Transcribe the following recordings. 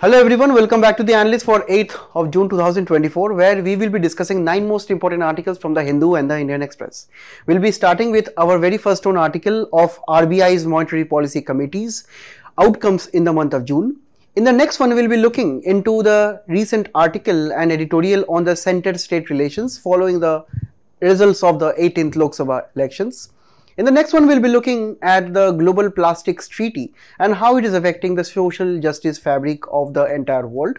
Hello everyone, welcome back to the Analyst for 8th of June 2024, where we will be discussing 9 most important articles from the Hindu and the Indian Express. We'll be starting with our very first own article of RBI's Monetary Policy Committee's outcomes in the month of June. In the next one, we'll be looking into the recent article and editorial on the center-state relations following the results of the 18th Lok Sabha elections. In the next one, we'll be looking at the Global Plastics Treaty and how it is affecting the social justice fabric of the entire world.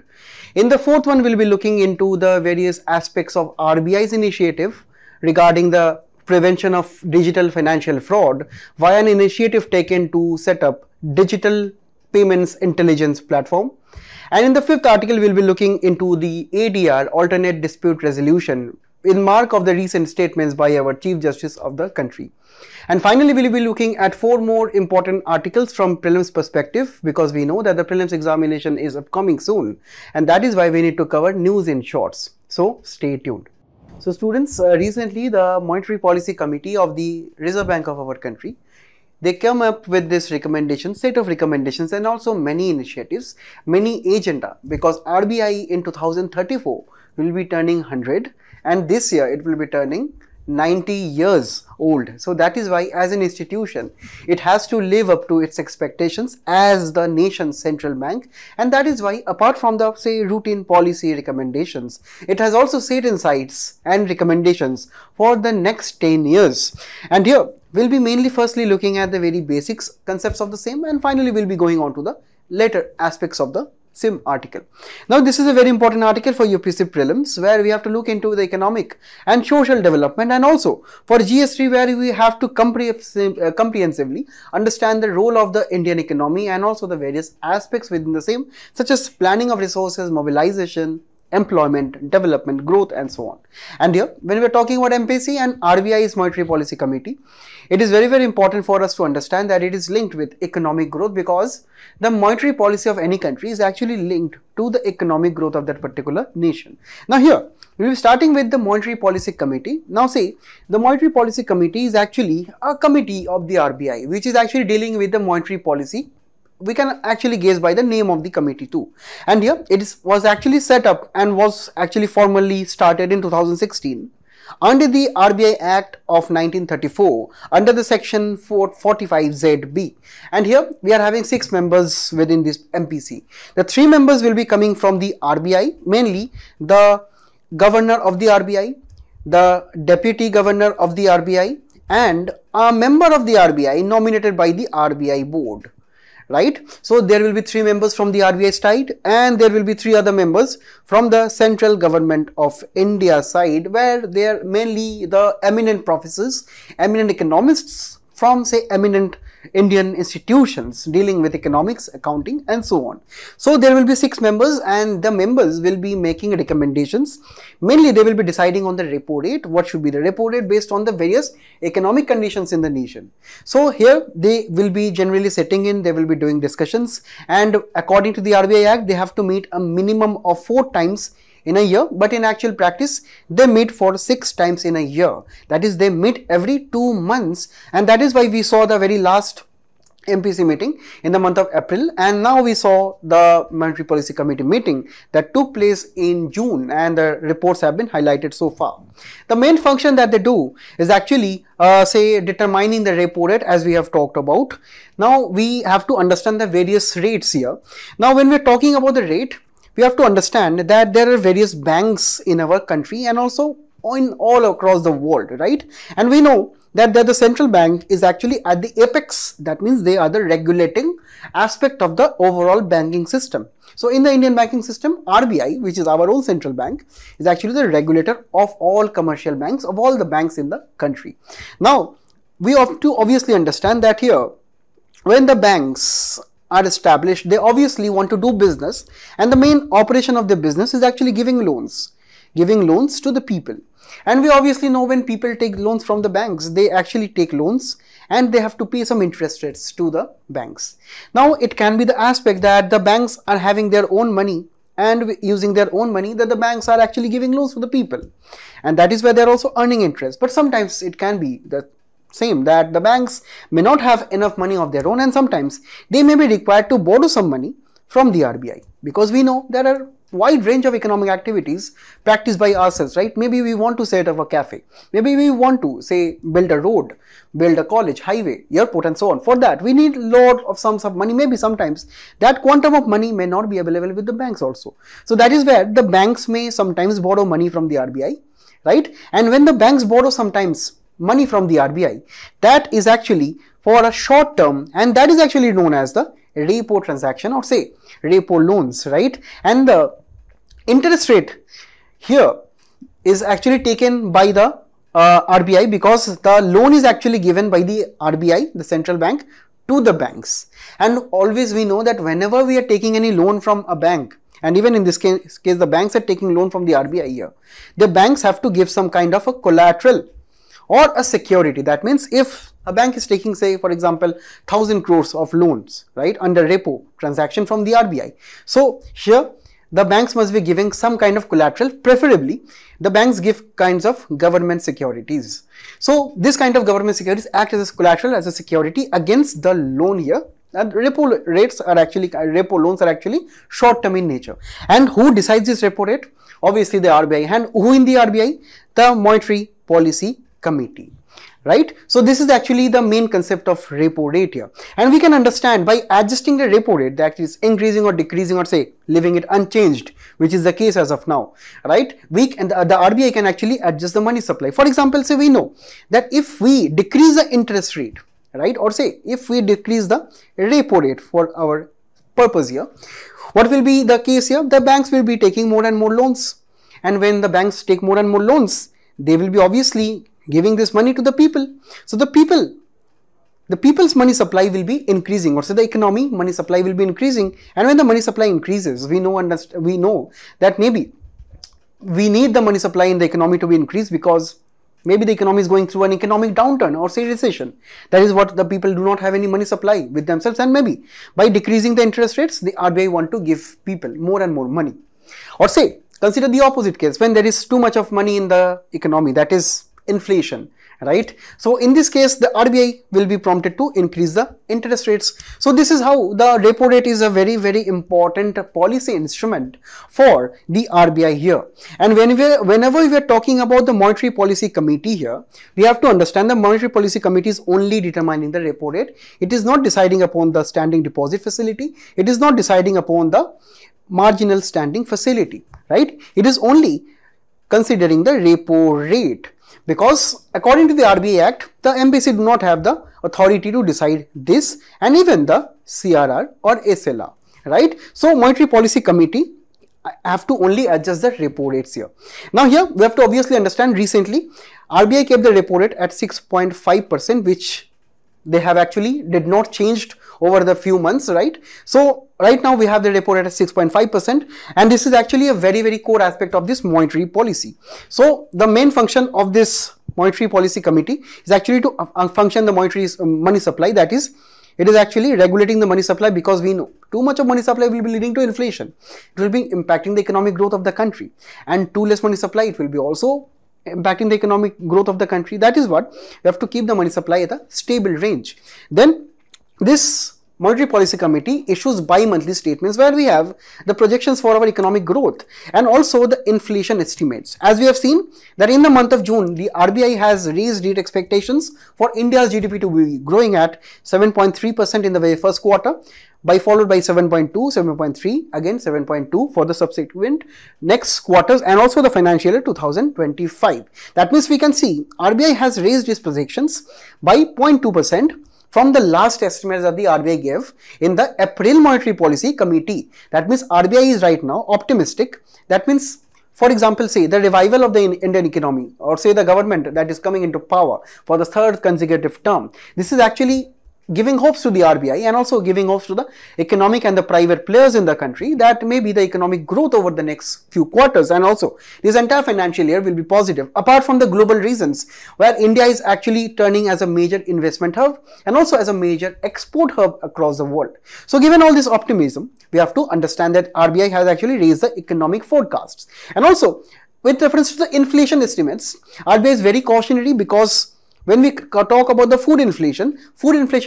In the fourth one, we'll be looking into the various aspects of RBI's initiative regarding the prevention of digital financial fraud via an initiative taken to set up digital payments intelligence platform. And in the fifth article, we'll be looking into the ADR, alternate dispute resolution, in mark of the recent statements by our Chief Justice of the country. And finally, we'll be looking at 4 more important articles from prelims perspective, because we know that the prelims examination is upcoming soon, and that is why we need to cover news in shorts. So stay tuned. So students, recently the Monetary Policy Committee of the Reserve Bank of our country, they come up with this recommendation, set of recommendations, and also many initiatives, many agenda, because RBI in 2034 will be turning 100, and this year it will be turning 90 years old. So that is why, as an institution, it has to live up to its expectations as the nation's central bank, and that is why, apart from the routine policy recommendations, it has also set insights and recommendations for the next 10 years. And here we'll be mainly firstly looking at the very basics concepts of the same, and finally we'll be going on to the later aspects of the same article. Now this is a very important article for UPSC prelims, where we have to look into the economic and social development, and also for GS3, where we have to comprehensively understand the role of the Indian economy and also the various aspects within the same, such as planning of resources, mobilization, employment, development, growth, and so on. And here, when we are talking about MPC and RBI's Monetary Policy Committee, it is very important for us to understand that it is linked with economic growth, because the monetary policy of any country is actually linked to the economic growth of that particular nation. Now here, we will be starting with the Monetary Policy Committee. Now say, the Monetary Policy Committee is actually a committee of the RBI, which is actually dealing with the monetary policy. We can actually guess by the name of the committee too. And here it was actually set up and was actually formally started in 2016 under the RBI Act of 1934 under the section 445ZB. And here we are having 6 members within this MPC. The 3 members will be coming from the RBI, mainly the governor of the RBI, the deputy governor of the RBI, and a member of the RBI nominated by the RBI board. Right? So there will be 3 members from the RBI side, and there will be 3 other members from the central government of India side, where they are mainly the eminent professors, eminent economists from eminent Indian institutions dealing with economics, accounting, and so on. So there will be 6 members, and the members will be making recommendations. Mainly they will be deciding on the repo rate, what should be the repo rate based on the various economic conditions in the nation. So here they will be generally setting in, they will be doing discussions, and according to the RBI Act, they have to meet a minimum of 4 times in a year, but in actual practice they meet for 6 times in a year. That is, they meet every 2 months, and that is why we saw the very last MPC meeting in the month of April, and now we saw the Monetary Policy Committee meeting that took place in June, and the reports have been highlighted so far. The main function that they do is actually determining the repo rate, as we have talked about. Now we have to understand the various rates here. Now when we are talking about the rate, we have to understand that there are various banks in our country and also in all across the world, right? And we know that the central bank is actually at the apex. That means they are the regulating aspect of the overall banking system. So in the Indian banking system, RBI, which is our own central bank, is actually the regulator of all commercial banks, of all the banks in the country. Now we have to obviously understand that here, when the banks are established, they obviously want to do business, and the main operation of the business is actually giving loans to the people. And we obviously know when people take loans from the banks, they actually take loans and they have to pay some interest rates to the banks. Now it can be the aspect that the banks are having their own money, and using their own money, that the banks are actually giving loans to the people, and that is where they are also earning interest. But sometimes it can be the same, that the banks may not have enough money of their own, and sometimes they may be required to borrow some money from the RBI, because we know there are wide range of economic activities practiced by ourselves, right? Maybe we want to set up a cafe, maybe we want to say build a road, build a college, highway, airport and so on. For that we need lot of sums of money. Maybe sometimes that quantum of money may not be available with the banks also. So that is where the banks may sometimes borrow money from the RBI, right? And when the banks borrow sometimes money from the RBI, that is actually for a short term, and that is actually known as the repo transaction, or say repo loans, right? And the interest rate here is actually taken by the RBI, because the loan is actually given by the RBI, the central bank, to the banks. And always we know that whenever we are taking any loan from a bank, and even in this case the banks are taking loan from the RBI here, the banks have to give some kind of a collateral or a security. That means if a bank is taking, say for example, 1,000 crores of loans, right, under repo transaction from the RBI, so here the banks must be giving some kind of collateral. Preferably the banks give kinds of government securities. So this kind of government securities act as a collateral, as a security against the loan here. And repo loans are actually short term in nature. And who decides this repo rate? Obviously the RBI. And who in the RBI? The Monetary Policy Committee, right? So this is actually the main concept of repo rate here. And we can understand by adjusting the repo rate, that is increasing or decreasing, or say leaving it unchanged, which is the case as of now, right? The RBI can actually adjust the money supply. For example, say we know that if we decrease the interest rate, right, or say if we decrease the repo rate for our purpose here, what will be the case here? The banks will be taking more and more loans. And when the banks take more and more loans, they will be obviously giving this money to the people. So the people's money supply will be increasing, or so the economy money supply will be increasing. And when the money supply increases, we know that maybe we need the money supply in the economy to be increased, because maybe the economy is going through an economic downturn or say recession. That is what the people do not have any money supply with themselves, and maybe by decreasing the interest rates, the RBI want to give people more and more money. Or say consider the opposite case, when there is too much of money in the economy, that is inflation, right? So in this case the RBI will be prompted to increase the interest rates. So this is how the repo rate is a very, very important policy instrument for the RBI here. And whenever we are talking about the Monetary Policy Committee here, we have to understand the Monetary Policy Committee is only determining the repo rate. It is not deciding upon the standing deposit facility. It is not deciding upon the marginal standing facility, right? It is only considering the repo rate, because according to the RBI Act, the MPC do not have the authority to decide this, and even the CRR or SLR, right? So Monetary Policy Committee have to only adjust the repo rates here. Now here we have to obviously understand, recently RBI kept the repo rate at 6.5%, which they have actually did not changed over the few months, right? So right now we have the repo rate at 6.5%, and this is actually a very, very core aspect of this monetary policy. So the main function of this Monetary Policy Committee is actually to function the monetary money supply, that is, it is actually regulating the money supply, because we know too much of money supply will be leading to inflation. It will be impacting the economic growth of the country, and too less money supply, it will be also impacting the economic growth of the country. That is what we have to keep the money supply at a stable range. Then this Monetary Policy Committee issues bi-monthly statements where we have the projections for our economic growth and also the inflation estimates. As we have seen that in the month of June, the RBI has raised its expectations for India's GDP to be growing at 7.3% in the very first quarter, followed by 7.2, 7.3, again 7.2 for the subsequent next quarters, and also the financial year 2025. That means we can see RBI has raised its projections by 0.2% from the last estimates that the RBI gave in the April Monetary Policy Committee. That means RBI is right now optimistic. That means, for example, say the revival of the Indian economy, or say the government that is coming into power for the third consecutive term. This is actually giving hopes to the RBI and also giving hopes to the economic and the private players in the country that maybe the economic growth over the next few quarters and also this entire financial year will be positive, apart from the global reasons where India is actually turning as a major investment hub and also as a major export hub across the world. So given all this optimism, we have to understand that RBI has actually raised the economic forecasts. And also with reference to the inflation estimates, RBI is very cautionary, because When we talk about the food inflation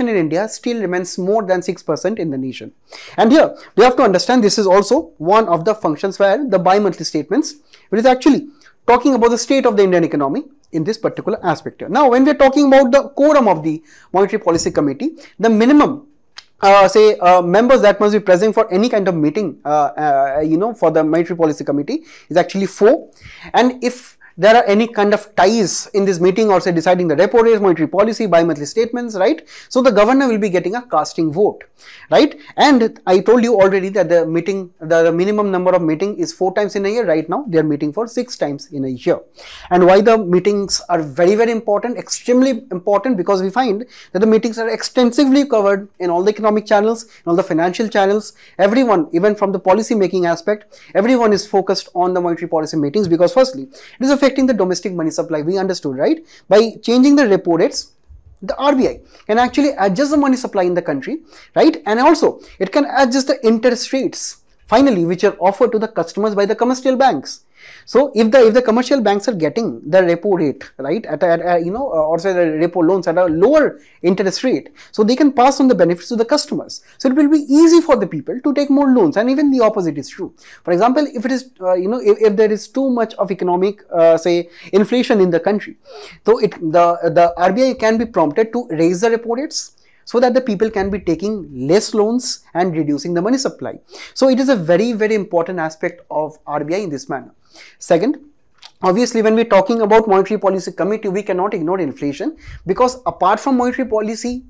in India still remains more than 6% in the nation. And here we have to understand this is also one of the functions where the bi-monthly statements, it is actually talking about the state of the Indian economy in this particular aspect here. Now, when we are talking about the quorum of the Monetary Policy Committee, the minimum members that must be present for any kind of meeting, for the Monetary Policy Committee is actually 4. And if there are any kind of ties in this meeting or say deciding the repo rate, monetary policy, bi-monthly statements, right? So the governor will be getting a casting vote, right? And I told you already that the meeting, the minimum number of meeting is 4 times in a year. Right now, they are meeting for 6 times in a year. And why the meetings are very, very important, extremely important, because we find that the meetings are extensively covered in all the economic channels, in all the financial channels. Everyone, even from the policy making aspect, everyone is focused on the monetary policy meetings, because firstly, it is affecting the domestic money supply. We understood, right? By changing the repo rates, the RBI can actually adjust the money supply in the country, right? And also it can adjust the interest rates, finally, which are offered to the customers by the commercial banks. So if the commercial banks are getting the repo rate, right, at or say the repo loans at a lower interest rate, so they can pass on the benefits to the customers. So it will be easy for the people to take more loans, and even the opposite is true. For example, if it is if there is too much of economic say inflation in the country, so the RBI can be prompted to raise the repo rates, so that the people can be taking less loans and reducing the money supply. So it is a very, very important aspect of RBI in this manner. Second, obviously, when we're talking about Monetary Policy Committee, we cannot ignore inflation, because apart from monetary policy,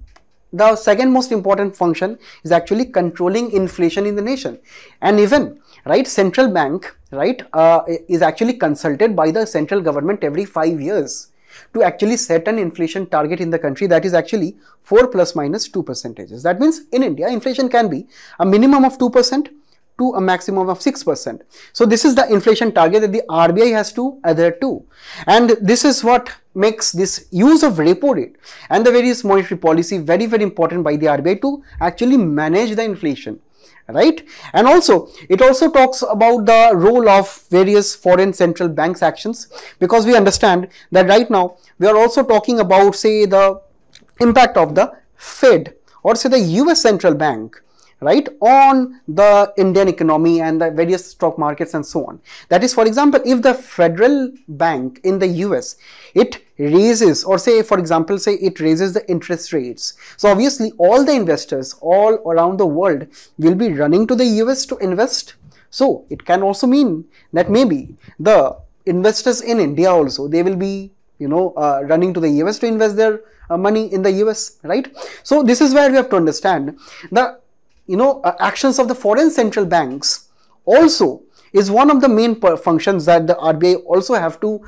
the second most important function is actually controlling inflation in the nation. And even, right, central bank, right, is actually consulted by the central government every 5 years to actually set an inflation target in the country, that is actually 4 plus minus 2%. That means in India, inflation can be a minimum of 2% to a maximum of 6%. So this is the inflation target that the RBI has to adhere to. And this is what makes this use of repo rate and the various monetary policy very, very important by the RBI to actually manage the inflation, right? And also it also talks about the role of various foreign central banks actions, because we understand that right now we are also talking about, say, the impact of the Fed or say the US central bank, right, on the Indian economy and the various stock markets and so on. That is, for example, if the Federal Bank in the US, it raises, or say, for example, say it raises the interest rates. So obviously all the investors all around the world will be running to the US to invest. So it can also mean that maybe the investors in India also, they will be, running to the US to invest their money in the US, right? So this is where we have to understand the actions of the foreign central banks also is one of the main functions that the RBI also have to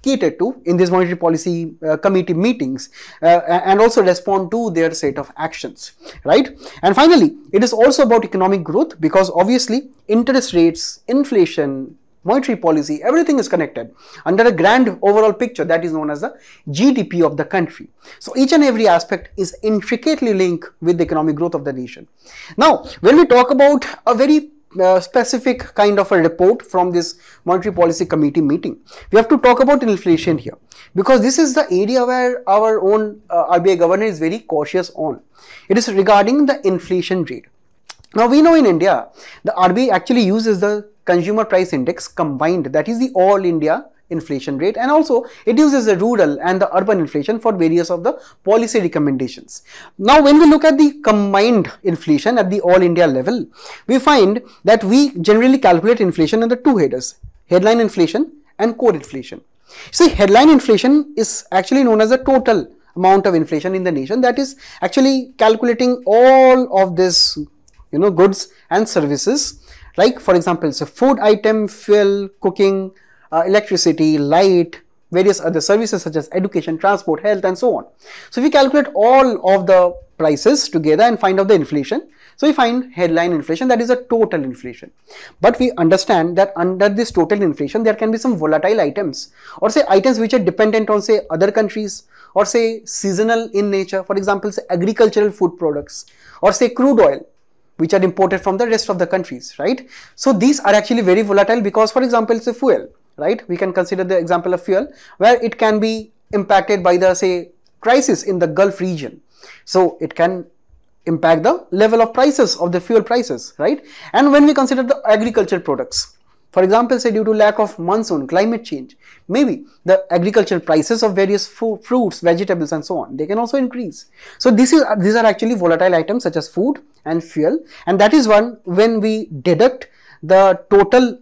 cater to in these monetary policy committee meetings and also respond to their set of actions, right? And finally, it is also about economic growth, because obviously interest rates, inflation, monetary policy, everything is connected under a grand overall picture that is known as the GDP of the country. So each and every aspect is intricately linked with the economic growth of the nation. Now, when we talk about a very specific kind of a report from this Monetary Policy Committee meeting, we have to talk about inflation here, because this is the area where our own RBI governor is very cautious on. It is regarding the inflation rate. Now, we know in India, the RBI actually uses the Consumer Price Index combined, that is the all India inflation rate, and also it uses the rural and the urban inflation for various of the policy recommendations. Now, when we look at the combined inflation at the all India level, we find that we generally calculate inflation under 2 headers: headline inflation and core inflation. See, headline inflation is actually known as the total amount of inflation in the nation, that is actually calculating all of this goods and services, like for example, so food item, fuel, cooking, electricity, light, various other services such as education, transport, health, and so on. So if we calculate all of the prices together and find out the inflation, so we find headline inflation, that is a total inflation. But we understand that under this total inflation, there can be some volatile items, or say items which are dependent on say other countries, or say seasonal in nature, for example, say agricultural food products, or say crude oil, which are imported from the rest of the countries, right? So these are actually very volatile, because for example, it's a fuel, right? We can consider the example of fuel, where it can be impacted by the, say, crisis in the Gulf region. So it can impact the level of prices of the fuel prices, right? And when we consider the agricultural products, for example, say due to lack of monsoon, climate change, maybe the agricultural prices of various fruits, vegetables and so on, they can also increase. So these are actually volatile items such as food and fuel, and that is when we deduct the total,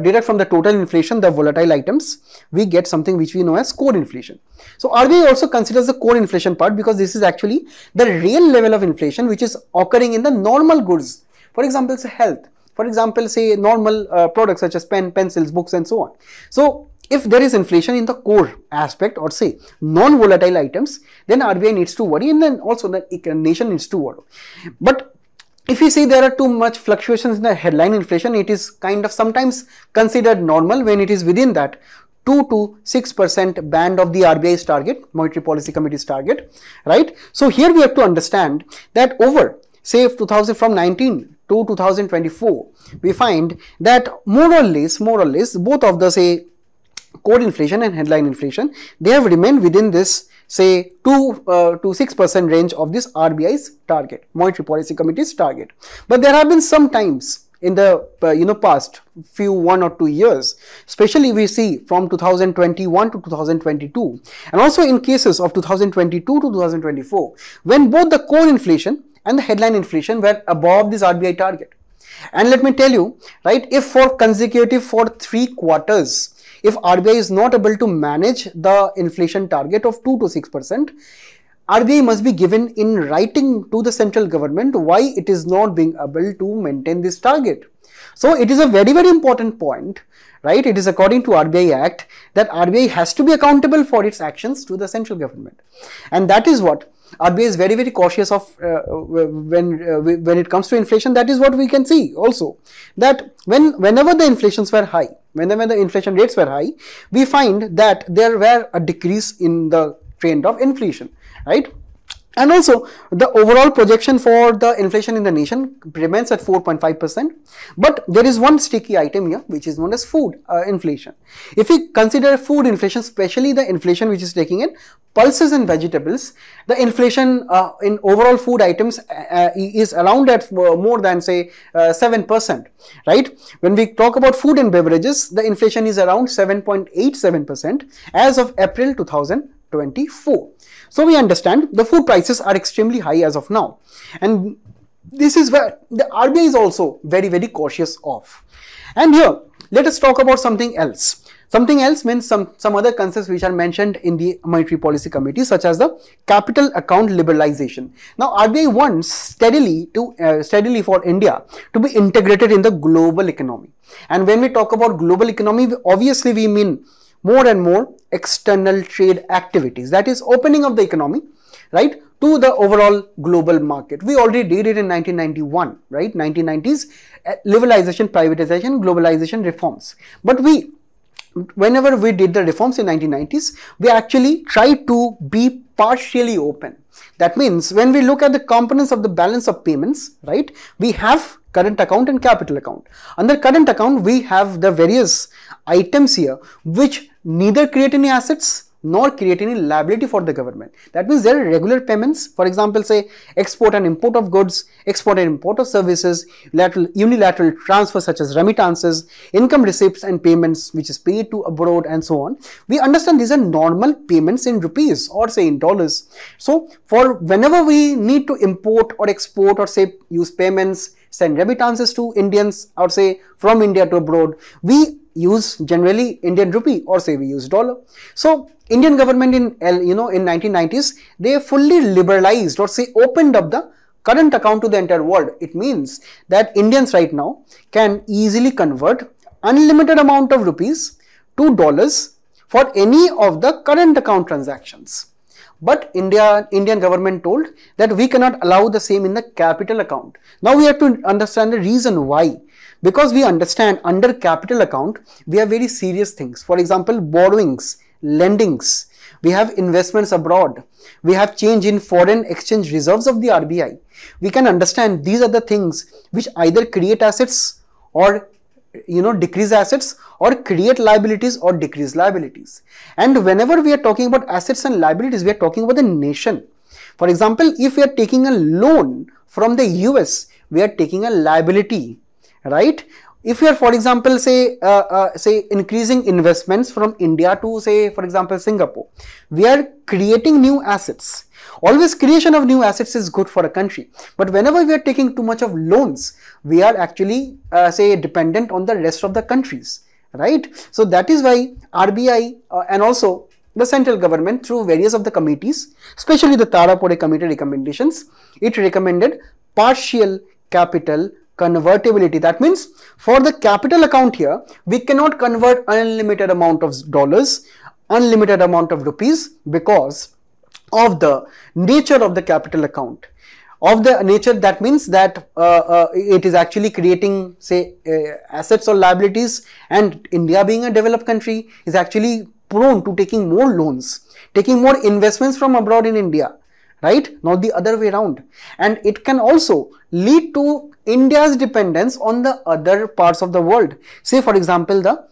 deduct from the total inflation the volatile items, we get something which we know as core inflation. So RBI also considers the core inflation part because this is actually the real level of inflation which is occurring in the normal goods. For example, say health. For example, say normal products such as pen, pencils, books and so on. So if there is inflation in the core aspect or say non-volatile items, then RBI needs to worry, and then also the nation needs to worry. But if you see there are too much fluctuations in the headline inflation, it is kind of sometimes considered normal when it is within that 2 to 6% band of the RBI's target, Monetary Policy Committee's target, right? So here we have to understand that over, say, from 19 to 2024, we find that more or less, both of the, say, core inflation and headline inflation, they have remained within this, say, 2 to 6% range of this RBI's target, Monetary Policy Committee's target. But there have been some times in the past few 1 or 2 years, especially we see from 2021 to 2022, and also in cases of 2022 to 2024, when both the core inflation and the headline inflation were above this RBI target. And let me tell you, right, if for 3 quarters, if RBI is not able to manage the inflation target of 2 to 6%, RBI must be given in writing to the central government why it is not being able to maintain this target. So it is a very, very important point, right? It is according to RBI Act that RBI has to be accountable for its actions to the central government. And that is what RBI is very, very cautious of when it comes to inflation. That is what we can see also, that whenever the inflations were high, whenever the inflation rates were high, we find that there were a decrease in the trend of inflation, right? And also the overall projection for the inflation in the nation remains at 4.5%. But there is one sticky item here which is known as food inflation. If we consider food inflation, especially the inflation which is taking in pulses and vegetables, the inflation in overall food items is around at more than, say, 7%, right? When we talk about food and beverages, the inflation is around 7.87% as of April 2024. So we understand the food prices are extremely high as of now, and this is where the RBI is also very, very cautious of. And here let us talk about something else. Something else means some other concepts which are mentioned in the Monetary Policy Committee, such as the capital account liberalization. Now RBI wants steadily for India to be integrated in the global economy. And when we talk about global economy, obviously we mean more and more external trade activities, that is opening of the economy, right, to the overall global market. We already did it in 1991, right? 1990s, liberalization, privatization, globalization reforms. But whenever we did the reforms in 1990s, we actually tried to be partially open. That means when we look at the components of the balance of payments, right, we have current account and capital account. Under current account, we have the various items here which neither create any assets nor create any liability for the government. That means there are regular payments, for example, say export and import of goods, export and import of services, unilateral transfers such as remittances, income receipts and payments which is paid to abroad and so on. We understand these are normal payments in rupees or say in dollars. So for whenever we need to import or export or say use payments, send remittances to Indians or say from India to abroad, we use generally Indian rupee or say we use dollar. So Indian government in 1990s, they fully liberalized or say opened up the current account to the entire world. It means that Indians right now can easily convert unlimited amount of rupees to dollars for any of the current account transactions. But Indian government told that we cannot allow the same in the capital account. Now we have to understand the reason why. Because we understand under capital account, we have very serious things. For example, borrowings, lendings, we have investments abroad, we have change in foreign exchange reserves of the RBI. We can understand these are the things which either create assets or decrease assets or create liabilities or decrease liabilities. And whenever we are talking about assets and liabilities, we are talking about the nation. For example, if we are taking a loan from the US, we are taking a liability, right? If we are, for example, say increasing investments from India to, say, for example, Singapore, we are creating new assets. Always creation of new assets is good for a country. But whenever we are taking too much of loans, we are actually, dependent on the rest of the countries, right? So that is why RBI and also the central government, through various of the committees, especially the Tarapore committee recommendations, it recommended partial capital convertibility. That means for the capital account here, we cannot convert unlimited amount of dollars, unlimited amount of rupees, because of the nature of the capital account. Of the nature, that means that it is actually creating, say, assets or liabilities, and India being a developed country is actually prone to taking more loans, taking more investments from abroad in India, right? Not the other way around. And it can also lead to India's dependence on the other parts of the world. Say, for example, the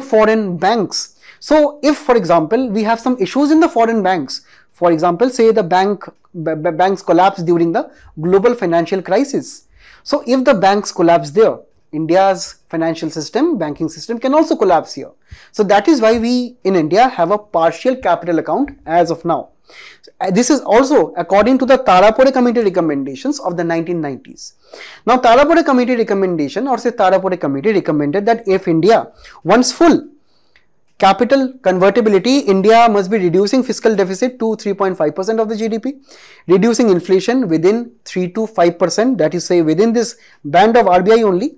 foreign banks. So if, for example, we have some issues in the foreign banks, for example, say the banks collapse during the global financial crisis. So if the banks collapse there, India's financial system, banking system can also collapse here. So that is why we in India have a partial capital account as of now. This is also according to the Tarapore committee recommendations of the 1990s. Now Tarapore committee recommendation, or say Tarapore committee recommended that if India wants full capital convertibility, India must be reducing fiscal deficit to 3.5% of the GDP, reducing inflation within 3 to 5%, that is, say, within this band of RBI only,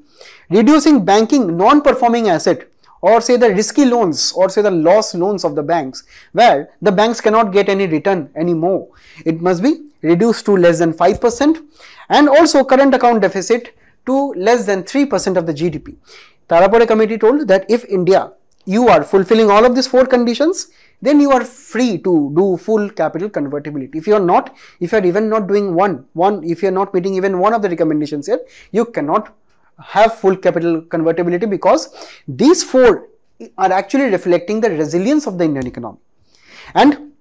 reducing banking non-performing asset, or say the risky loans, or say the loss loans of the banks, where the banks cannot get any return anymore. It must be reduced to less than 5%, and also current account deficit to less than 3% of the GDP. Tarapore committee told that if India, you are fulfilling all of these 4 conditions, then you are free to do full capital convertibility. If you are not, if you are even not doing if you are not meeting even one of the recommendations here, you cannot have full capital convertibility, because these 4 are actually reflecting the resilience of the Indian economy. And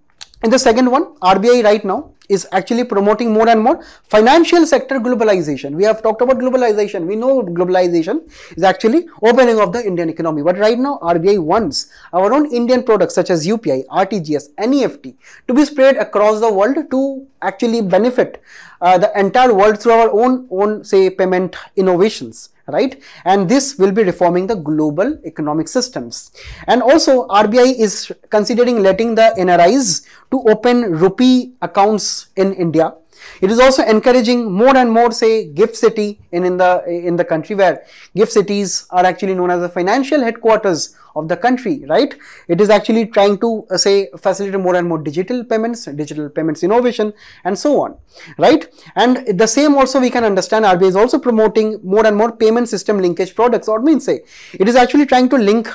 in the second one, RBI right now is actually promoting more and more financial sector globalization. We have talked about globalization. We know globalization is actually opening of the Indian economy. But right now, RBI wants our own Indian products such as UPI, RTGS, NEFT to be spread across the world to actually benefit the entire world through our own say payment innovations, right? And this will be reforming the global economic systems. And also RBI is considering letting the NRIs to open rupee accounts in India. It is also encouraging more and more, say, gift city in the country, where gift cities are actually known as the financial headquarters of the country, right? It is actually trying to say facilitate more and more digital payments innovation, and so on, right? And the same also we can understand RBI is also promoting more and more payment system linkage products, or means say it is actually trying to link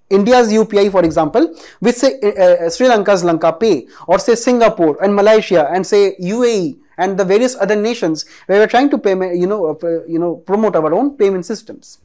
India's UPI, for example, with say Sri Lanka's Lanka Pay, or say Singapore and Malaysia and say UAE and the various other nations where we are trying to promote our own payment systems.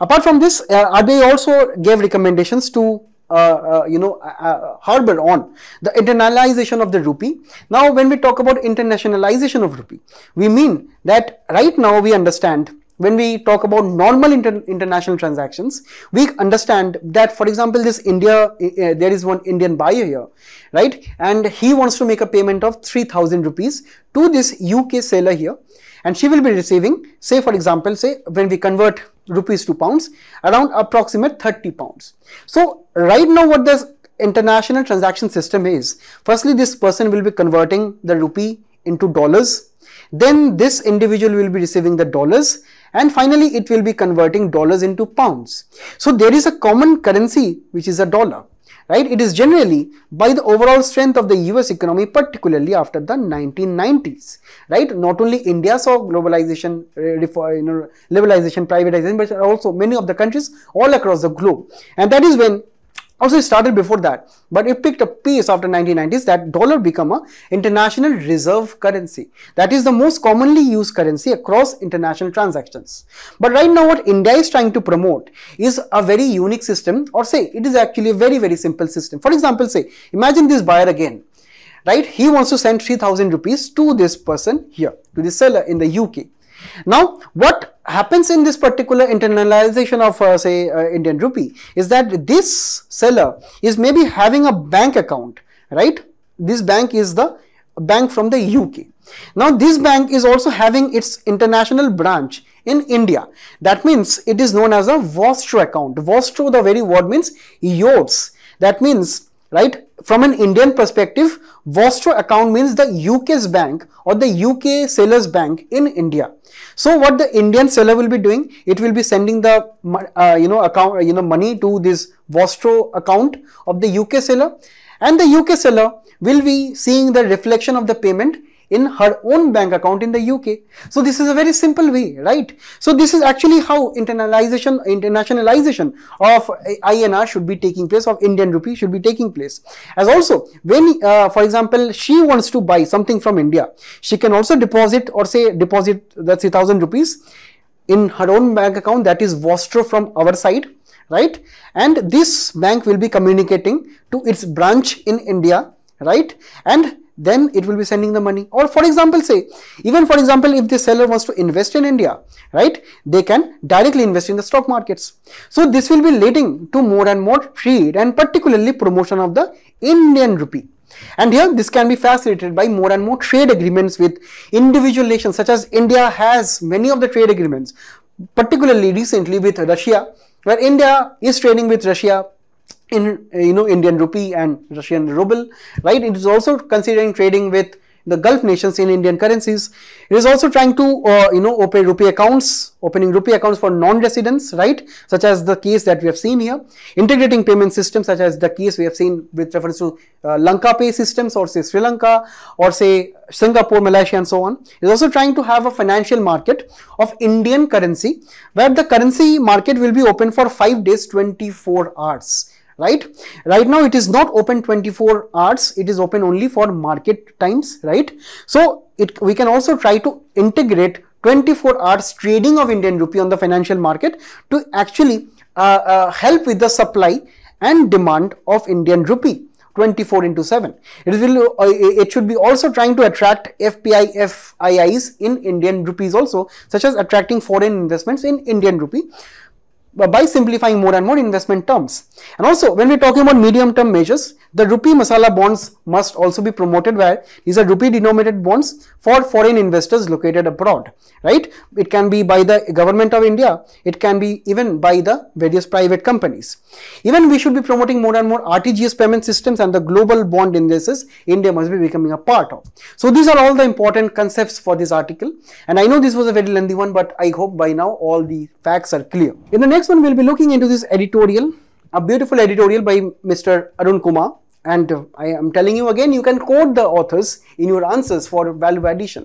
Apart from this, RBI also gave recommendations to harbor on the internationalization of the rupee. Now, when we talk about internationalization of rupee, we mean that right now we understand, when we talk about normal international transactions, we understand that, for example, this there is one Indian buyer here, right? And he wants to make a payment of 3,000 rupees to this UK seller here. And she will be receiving, say, for example, say when we convert rupees to pounds, around approximate 30 pounds. So right now what the international transaction system is, firstly, this person will be converting the rupee into dollars. Then this individual will be receiving the dollars, and finally it will be converting dollars into pounds. So there is a common currency which is a dollar, right? It is generally by the overall strength of the US economy, particularly after the 1990s, right? Not only India saw globalization, liberalization, privatization, but also many of the countries all across the globe. And that is when Also, it started before that, but it picked up pace after 1990s that dollar become a international reserve currency. That is the most commonly used currency across international transactions. But right now what India is trying to promote is a very unique system, or say it is actually a very simple system. For example, say imagine this buyer again, right? He wants to send 3,000 rupees to this person here, to the seller in the UK. Now, what happens in this particular internalization of Indian rupee is that this seller is maybe having a bank account, right? This bank is the bank from the UK. Now, this bank is also having its international branch in India. That means it is known as a Vostro account. Vostro, the very word means yours. That means, right, from an Indian perspective, Vostro account means the UK's bank or the UK seller's bank in India. So what the Indian seller will be doing, it will be sending the money to this Vostro account of the UK seller, and the UK seller will be seeing the reflection of the payment in her own bank account in the UK. So this is a very simple way, right? So this is actually how internationalization of INR should be taking place, of Indian rupee should be taking place. As also, when for example she wants to buy something from India, she can also deposit the 3,000 rupees in her own bank account, that is Vostro from our side, right? And this bank will be communicating to its branch in India, right? And then it will be sending the money. Or for example, say, even for example, if the seller wants to invest in India, right, they can directly invest in the stock markets. So this will be leading to more and more trade and particularly promotion of the Indian rupee. And here this can be facilitated by more and more trade agreements with individual nations, such as India has many of the trade agreements, particularly recently with Russia, where India is trading with Russia in Indian rupee and Russian ruble, right? It is also considering trading with the Gulf nations in Indian currencies. It is also trying to opening rupee accounts for non-residents, right? Such as the case that we have seen here. Integrating payment systems, such as the case we have seen with reference to Lanka Pay systems, or say Sri Lanka, or say Singapore, Malaysia, and so on. It is also trying to have a financial market of Indian currency, where the currency market will be open for 5 days, 24 hours. Right now it is not open 24 hours, it is open only for market times, right? So we can also try to integrate 24 hours trading of Indian rupee on the financial market to actually help with the supply and demand of Indian rupee 24/7. It should be also trying to attract FPI, FIIs in Indian rupees also, such as attracting foreign investments in Indian rupee, by simplifying more and more investment terms. And also, when we're talking about medium term measures, the rupee masala bonds must also be promoted, where these are rupee denominated bonds for foreign investors located abroad, right? It can be by the government of India, it can be even by the various private companies. Even we should be promoting more and more RTGS payment systems, and the global bond indices India must be becoming a part of. So these are all the important concepts for this article, and I know this was a very lengthy one, but I hope by now all the facts are clear. In the next one, we'll be looking into this editorial, a beautiful editorial by Mr. Arun Kumar, and I am telling you again, you can quote the authors in your answers for value addition.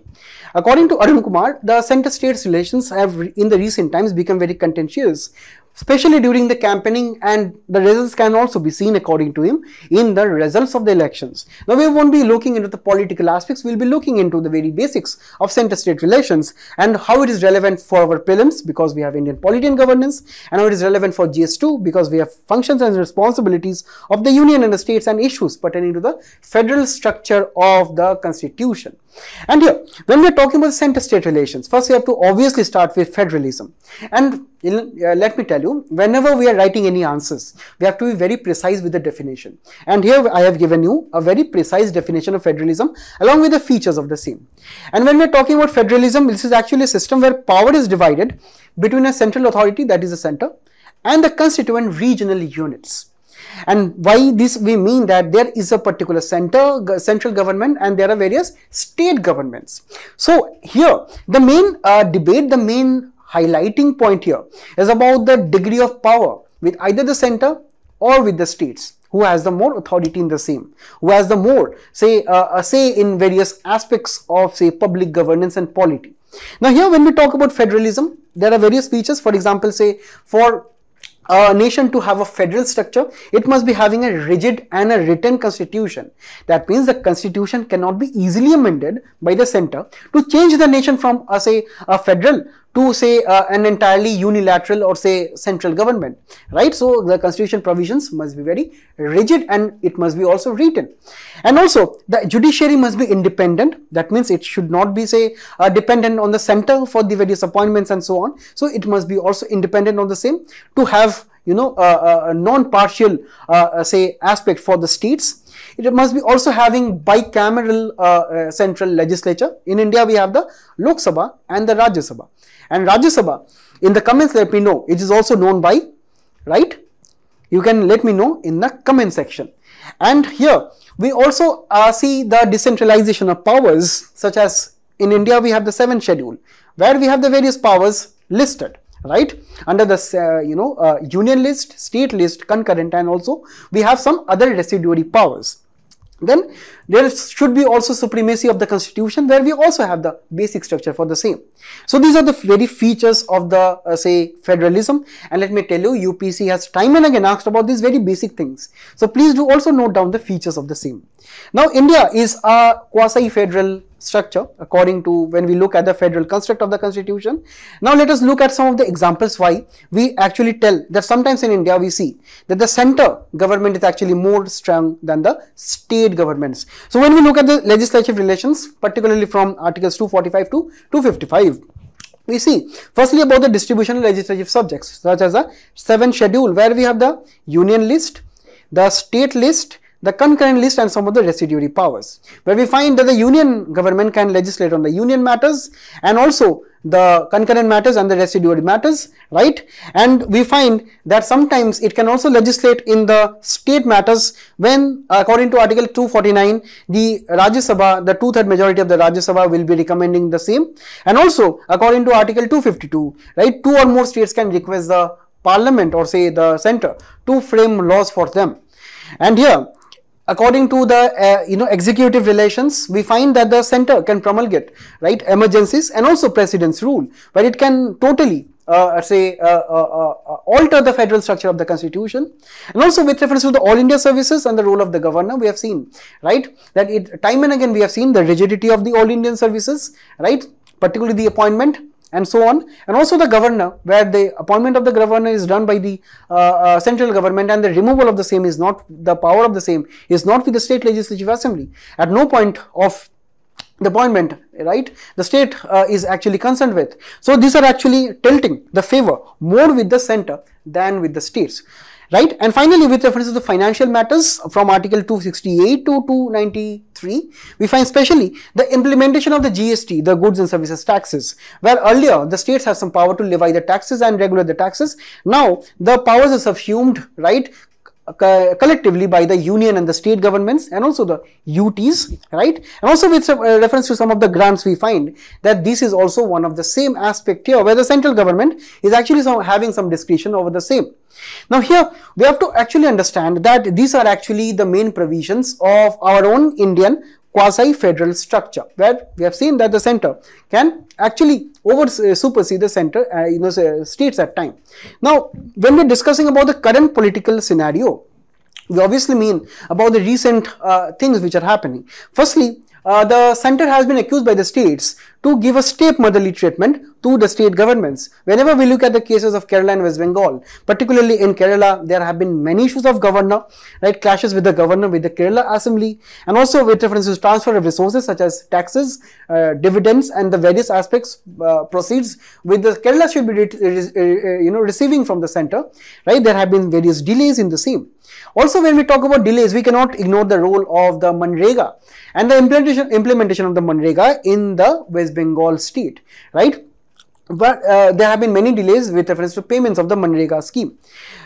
According to Arun Kumar, the center-state relations have in the recent times become very contentious, especially during the campaigning, and the results can also be seen, according to him, in the results of the elections. Now, we won't be looking into the political aspects, we'll be looking into the very basics of center-state relations and how it is relevant for our prelims, because we have Indian polity and governance, and how it is relevant for GS2, because we have functions and responsibilities of the union and the states and issues pertaining to the federal structure of the constitution. And here, when we are talking about center-state relations, first we have to obviously start with federalism. And let me tell you, whenever we are writing any answers, we have to be very precise with the definition. And here I have given you a very precise definition of federalism along with the features of the same. And when we are talking about federalism, this is actually a system where power is divided between a central authority, that is the center, and the constituent regional units. And by this we mean that there is a particular central government, and there are various state governments. So here the main debate, the main highlighting point here is about the degree of power with either the center or with the states. Who has the more authority in the same, who has the more say in various aspects of, say, public governance and polity. Now here, when we talk about federalism, there are various features. For example, say for a nation to have a federal structure, it must be having a rigid and a written constitution. That means the constitution cannot be easily amended by the center to change the nation from say a federal to say an entirely unilateral or say central government, right? So the constitution provisions must be very rigid and it must be also written. And also the judiciary must be independent. That means it should not be say dependent on the center for the various appointments and so on. So it must be also independent on the same to have a non-partial say aspect for the states. It must be also having bicameral central legislature. In India we have the Lok Sabha and the Rajya Sabha. And Rajya Sabha, in the comments let me know, it is also known by, right? You can let me know in the comment section. And here we also see the decentralization of powers, such as in India we have the 7th schedule, where we have the various powers listed, right, under the union list, state list, concurrent, and also we have some other residuary powers. Then there should be also supremacy of the constitution, where we also have the basic structure for the same. So these are the very features of the say federalism, and let me tell you, UPC has time and again asked about these very basic things. So please do also note down the features of the same. Now India is a quasi-federal structure according to when we look at the federal construct of the constitution. Now let us look at some of the examples why we actually tell that sometimes in India we see that the center government is actually more strong than the state governments. So when we look at the legislative relations, particularly from articles 245 to 255, we see firstly about the distribution of legislative subjects, such as the 7th schedule, where we have the union list, the state list, the concurrent list, and some of the residuary powers, where we find that the union government can legislate on the union matters and also the concurrent matters and the residuary matters, right? And we find that sometimes it can also legislate in the state matters when, according to article 249, the Rajya Sabha, the 2/3 majority of the Rajya Sabha will be recommending the same. And also according to article 252, right, 2 or more states can request the parliament or say the center to frame laws for them. And here, according to the executive relations, we find that the center can promulgate, right, emergencies and also president's rule, where it can totally alter the federal structure of the constitution. And also with reference to the all India services and the role of the governor, we have seen, right, that time and again we have seen the rigidity of the all Indian services, right, particularly the appointment and so on, and also the governor, where the appointment of the governor is done by the central government and the removal of the same is not, the power of the same is not with the state legislative assembly. At no point of the appointment, right, the state is actually concerned with. So these are actually tilting the favor more with the center than with the states. Right. And finally, with reference to the financial matters from article 268 to 293, we find especially the implementation of the GST, the goods and services taxes, where earlier the states have some power to levy the taxes and regulate the taxes. Now the powers are subsumed, right, collectively by the union and the state governments and also the UTs, right? And also with reference to some of the grants, we find that this is also one of the same aspect here, where the central government is actually having some discretion over the same. Now here we have to actually understand that these are actually the main provisions of our own Indian quasi-federal structure, where we have seen that the center can actually supersede the center, states at time. Now, when we're discussing about the current political scenario, we obviously mean about the recent things which are happening. Firstly, the center has been accused by the states to give a stepmotherly treatment to the state governments. Whenever we look at the cases of Kerala and West Bengal, particularly in Kerala, there have been many issues of governor, right, clashes with the governor, with the Kerala assembly, and also with reference to transfer of resources such as taxes, dividends, and the various aspects proceeds with the Kerala should be receiving from the center, right. There have been various delays in the same. Also, when we talk about delays, we cannot ignore the role of the Manrega and the implementation of the Manrega in the West Bengal state, right? But there have been many delays with reference to payments of the Manrega scheme.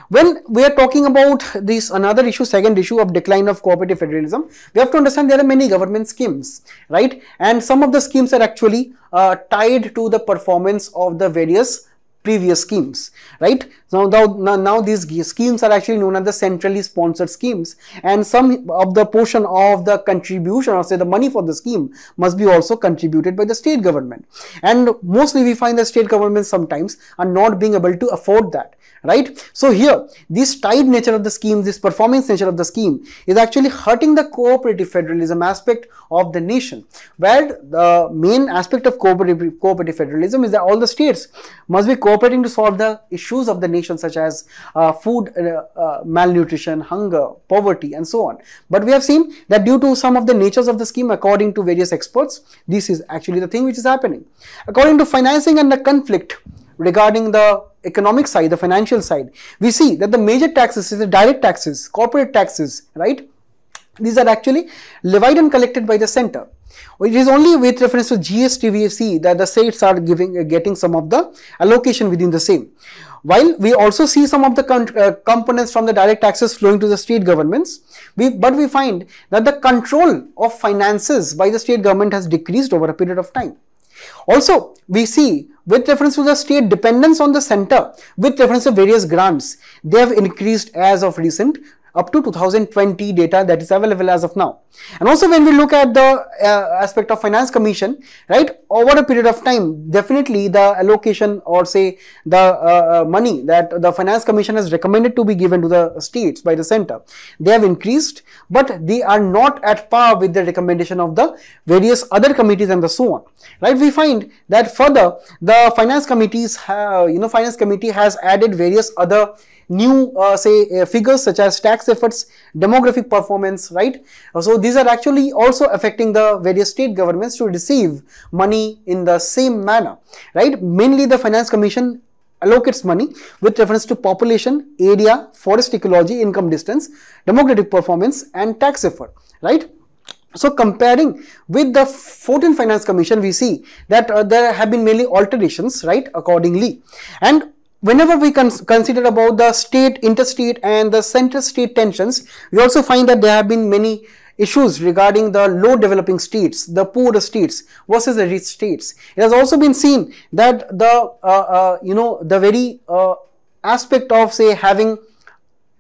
When we are talking about this another issue, second issue of decline of cooperative federalism, we have to understand there are many government schemes, right? And some of the schemes are actually tied to the performance of the various previous schemes, right? Now these schemes are actually known as the centrally sponsored schemes, and some of the portion of the contribution, or say the money for the scheme, must be also contributed by the state government. And mostly we find the state governments sometimes are not being able to afford that. Right? So here, this tied nature of the scheme, this performance nature of the scheme is actually hurting the cooperative federalism aspect of the nation, where the main aspect of cooperative federalism is that all the states must be cooperating to solve the issues of the nation, such as food malnutrition, hunger, poverty, and so on. But we have seen that due to some of the natures of the scheme, according to various experts, this is actually the thing which is happening. According to financing and the conflict regarding the economic side, the financial side, we see that the major taxes is the direct taxes, corporate taxes, right? These are actually levied and collected by the center. It is only with reference to GST we see that the states are getting some of the allocation within the same. While we also see some of the components from the direct taxes flowing to the state governments, but we find that the control of finances by the state government has decreased over a period of time. Also, we see with reference to the state dependence on the center, with reference to various grants, they have increased as of recent, up to 2020 data that is available as of now. And also when we look at the aspect of finance commission, right, over a period of time, definitely the allocation, or say the money that the finance commission has recommended to be given to the states by the center, they have increased, but they are not at par with the recommendation of the various other committees and so on. Right, we find that further the finance committees finance committee has added various other new figures such as tax efforts, demographic performance, right? So these are actually also affecting the various state governments to receive money in the same manner, right? Mainly the finance commission allocates money with reference to population, area, forest ecology, income distance, demographic performance, and tax effort, right? So comparing with the 14th Finance Commission, we see that there have been mainly alterations, right, accordingly. And whenever we consider about the state, interstate, and the center-state tensions, we also find that there have been many issues regarding the low developing states, the poor states versus the rich states. It has also been seen that the very aspect of, say, having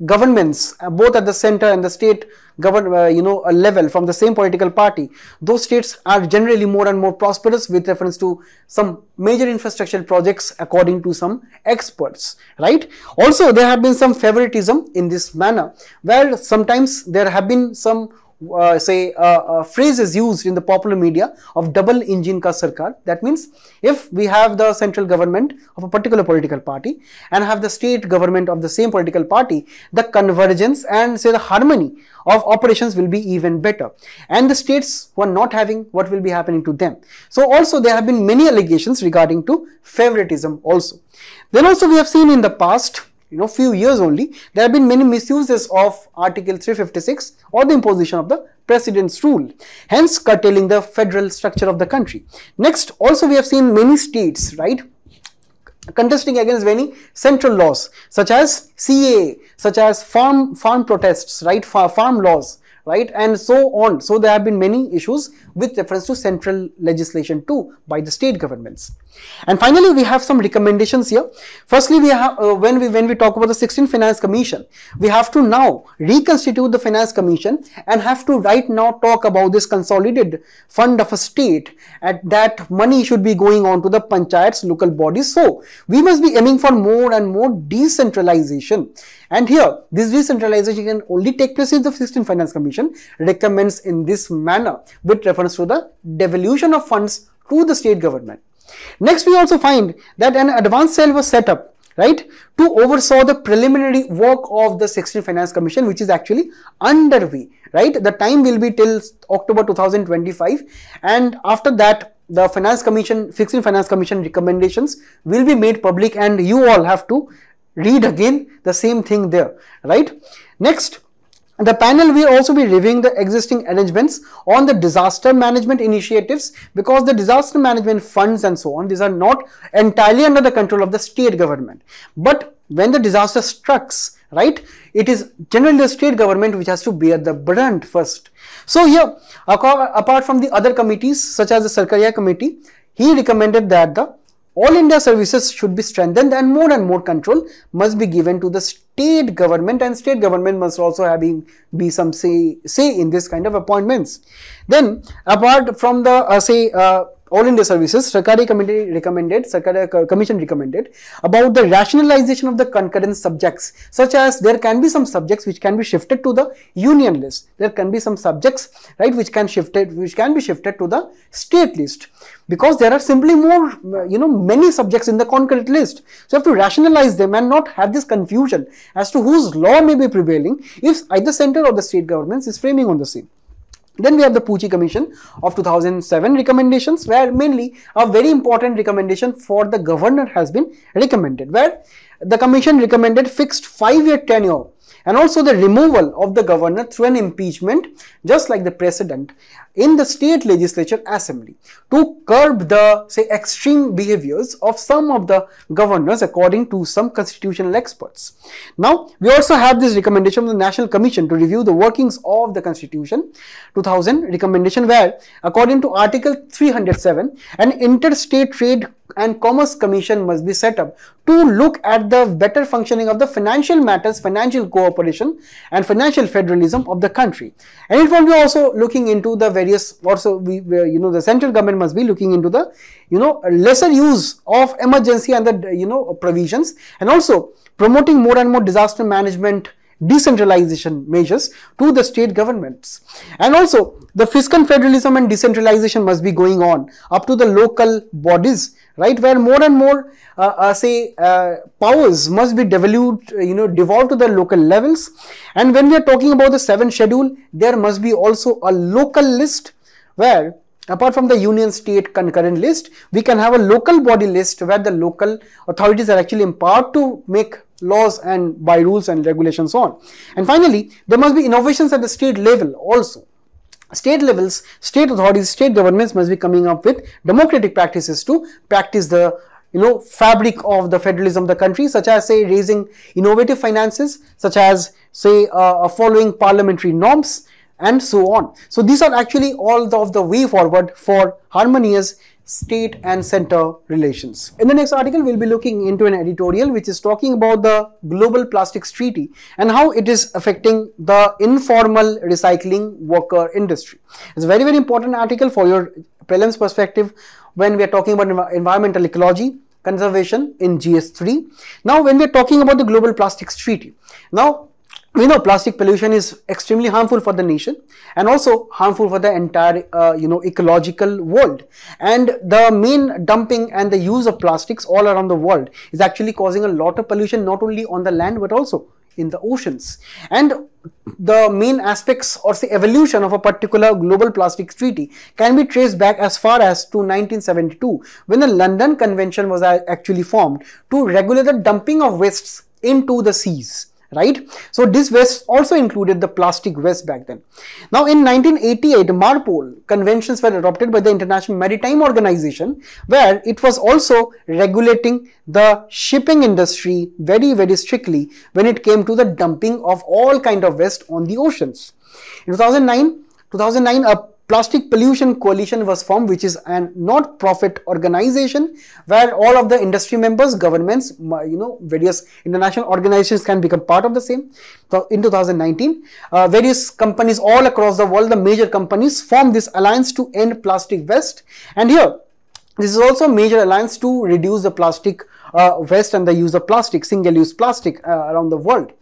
governments both at the center and the state level from the same political party, those states are generally more and more prosperous with reference to some major infrastructural projects according to some experts, right? Also, there have been some favoritism in this manner, where sometimes there have been some phrases used in the popular media of double engine ka sarkar. That means if we have the central government of a particular political party and have the state government of the same political party, the convergence and say the harmony of operations will be even better, and the states who are not having, what will be happening to them. So also there have been many allegations regarding to favoritism also. Then also we have seen in the past, few years only, there have been many misuses of Article 356 or the imposition of the President's rule, hence curtailing the federal structure of the country. Next, also we have seen many states, right, contesting against many central laws such as CAA, such as farm protests, right, farm laws, right, and so on. So there have been many issues with reference to central legislation too by the state governments. And finally, we have some recommendations here. Firstly, we have when we talk about the 16th Finance Commission, we have to now reconstitute the Finance Commission and have to right now talk about this consolidated fund of a state, and that money should be going on to the panchayats, local bodies. So we must be aiming for more and more decentralization. And here, this decentralization can only take place if the 16th Finance Commission recommends in this manner with reference to the devolution of funds to the state government. Next, we also find that an advanced cell was set up, right, to oversaw the preliminary work of the 16th Finance Commission, which is actually underway, right? The time will be till October 2025, and after that, the 16th Finance Commission recommendations will be made public, and you all have to read again the same thing there, right? Next, the panel will also be reviewing the existing arrangements on the disaster management initiatives, because the disaster management funds and so on, these are not entirely under the control of the state government. But when the disaster strikes, right, it is generally the state government which has to bear the brunt first. So here, apart from the other committees such as the Sarkaria committee, he recommended that all India services should be strengthened and more control must be given to the state government, and state government must also be some say in this kind of appointments. Then apart from the all India services, Sarkari Commission recommended about the rationalization of the concurrent subjects, such as there can be some subjects which can be shifted to the union list. There can be some subjects, right, which can be shifted to the state list, because there are simply more, many subjects in the concurrent list. So you have to rationalize them and not have this confusion as to whose law may be prevailing if either center or the state governments is framing on the same. Then we have the Pucci Commission of 2007 recommendations, where mainly a very important recommendation for the governor has been recommended, where the commission recommended fixed 5-year tenure and also the removal of the governor through an impeachment, just like the precedent in the state legislature assembly, to curb the extreme behaviors of some of the governors according to some constitutional experts. Now we also have this recommendation of the National Commission to review the workings of the Constitution 2000 recommendation, where according to Article 307 an interstate trade and commerce commission must be set up to look at the better functioning of the financial matters, financial cooperation and financial federalism of the country. And it will be also looking into the various, the central government must be looking into the lesser use of emergency and the provisions, and also promoting more and more disaster management decentralization measures to the state governments. And also the fiscal federalism and decentralization must be going on up to the local bodies, right, where more and more powers must be devolved to the local levels. And when we are talking about the 7th schedule, there must be also a local list, where apart from the union state concurrent list, we can have a local body list where the local authorities are actually empowered to make laws and by rules and regulations on. And finally, there must be innovations at the state level also. State levels, state authorities, state governments must be coming up with democratic practices to practice the fabric of the federalism of the country, such as raising innovative finances, such as following parliamentary norms, and so on. So these are actually all of the way forward for harmonious state and center relations. In the next article, we'll be looking into an editorial which is talking about the Global Plastics Treaty and how it is affecting the informal recycling worker industry. It's a very, very important article for your prelims perspective when we are talking about environmental ecology, conservation in GS3. Now, when we are talking about the Global Plastics Treaty, now we know plastic pollution is extremely harmful for the nation and also harmful for the entire ecological world, and the main dumping and the use of plastics all around the world is actually causing a lot of pollution, not only on the land but also in the oceans. And the main aspects or evolution of a particular global plastics treaty can be traced back as far as to 1972, when the London Convention was actually formed to regulate the dumping of wastes into the seas. Right, so this waste also included the plastic waste back then. Now in 1988, MARPOL conventions were adopted by the International Maritime Organization, where it was also regulating the shipping industry very, very strictly when it came to the dumping of all kind of waste on the oceans. In 2009, a Plastic Pollution Coalition was formed, which is a not-profit organization where all of the industry members, governments, various international organizations can become part of the same. So in 2019, various companies all across the world, the major companies, formed this alliance to end plastic waste. And here, this is also a major alliance to reduce the plastic waste and the use of plastic, single-use plastic around the world.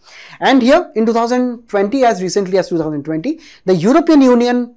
And here in 2020, as recently as 2020, the European Union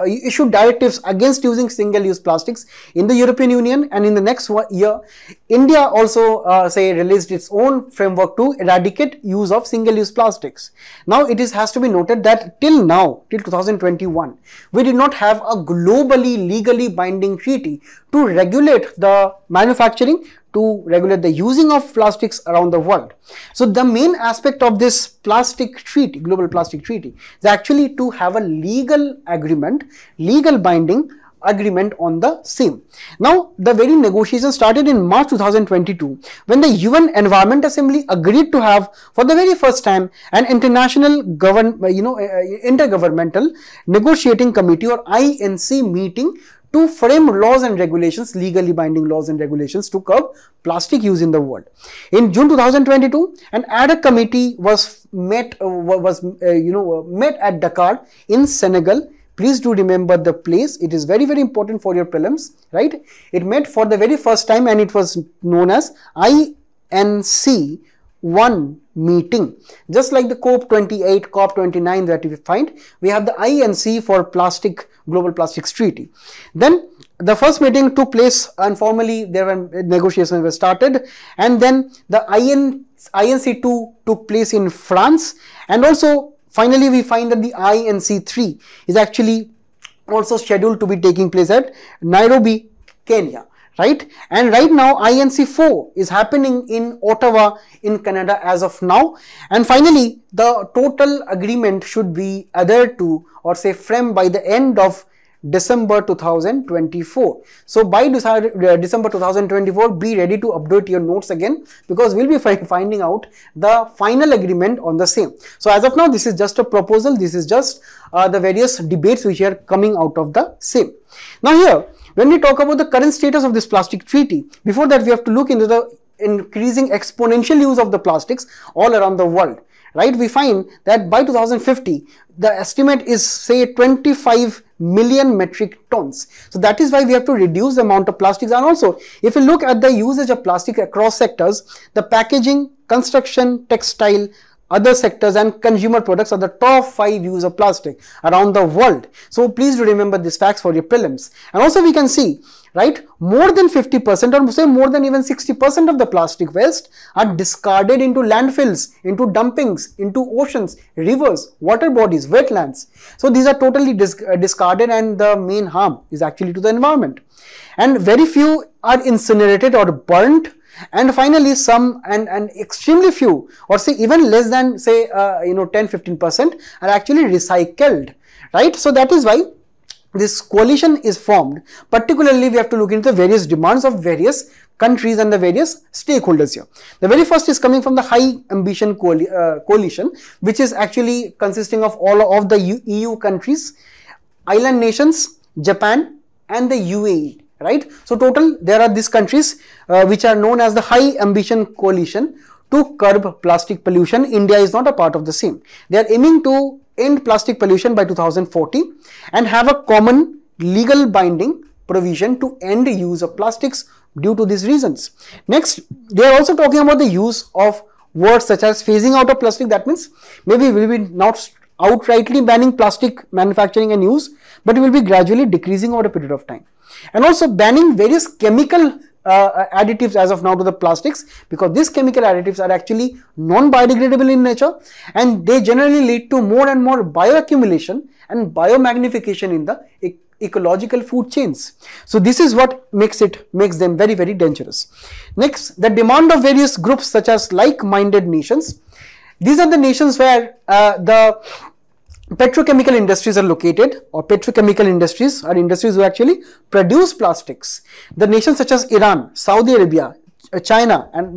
issued directives against using single-use plastics in the European Union, and in the next year, India also released its own framework to eradicate use of single-use plastics. Now it has to be noted that till 2021, we did not have a globally legally binding treaty to regulate the manufacturing, to regulate the using of plastics around the world. So the main aspect of this plastic treaty, global plastic treaty, is actually to have a legal agreement, legal binding agreement on the same. Now the very negotiations started in March 2022 when the UN Environment Assembly agreed to have for the very first time an international intergovernmental negotiating committee or INC meeting to frame laws and regulations, legally binding laws and regulations to curb plastic use in the world. In June 2022, an ad hoc committee was met at Dakar in Senegal. Please do remember the place. It is very, very important for your prelims, right? It met for the very first time and it was known as INC 1 meeting. Just like the COP28, COP29 that we find, we have the INC for Global Plastics Treaty. Then the first meeting took place and formally there were negotiations were started, and then the INC2 took place in France, and also finally we find that the INC3 is actually also scheduled to be taking place at Nairobi, Kenya. Right? And right now INC4 is happening in Ottawa in Canada as of now, and finally the total agreement should be adhered to or say framed by the end of December 2024. So by December 2024, be ready to update your notes again, because we'll be finding out the final agreement on the same. So as of now, this is just a proposal. This is just the various debates which are coming out of the same. Now here, when we talk about the current status of this plastic treaty, before that we have to look into the increasing exponential use of the plastics all around the world. Right? We find that by 2050, the estimate is say 25 million metric tons. So that is why we have to reduce the amount of plastics. And also, if you look at the usage of plastic across sectors, the packaging, construction, textile, other sectors and consumer products are the top 5 use of plastic around the world. So please do remember these facts for your prelims. And also we can see, right, more than 50% or say more than even 60% of the plastic waste are discarded into landfills, into dumpings, into oceans, rivers, water bodies, wetlands. So these are totally discarded, and the main harm is actually to the environment. And very few are incinerated or burnt. And finally, some and extremely few, or say even less than say 10-15% are actually recycled, right? So that is why this coalition is formed. Particularly, we have to look into the various demands of various countries and the various stakeholders here. The very first is coming from the High Ambition Coalition, which is actually consisting of all of the EU countries, island nations, Japan, and the UAE. Right? So total there are these countries which are known as the High Ambition Coalition to curb plastic pollution. India is not a part of the same. They are aiming to end plastic pollution by 2040 and have a common legal binding provision to end the use of plastics due to these reasons. Next, they are also talking about the use of words such as phasing out of plastic. That means maybe we will be not outrightly banning plastic manufacturing and use, but it will be gradually decreasing over a period of time. And also banning various chemical additives as of now to the plastics, because these chemical additives are actually non-biodegradable in nature and they generally lead to more and more bioaccumulation and biomagnification in the ecological food chains. So this is what makes them very, very dangerous. Next, the demand of various groups such as like-minded nations. These are the nations where the petrochemical industries are located, or petrochemical industries are industries who actually produce plastics. The nations such as Iran, Saudi Arabia, China and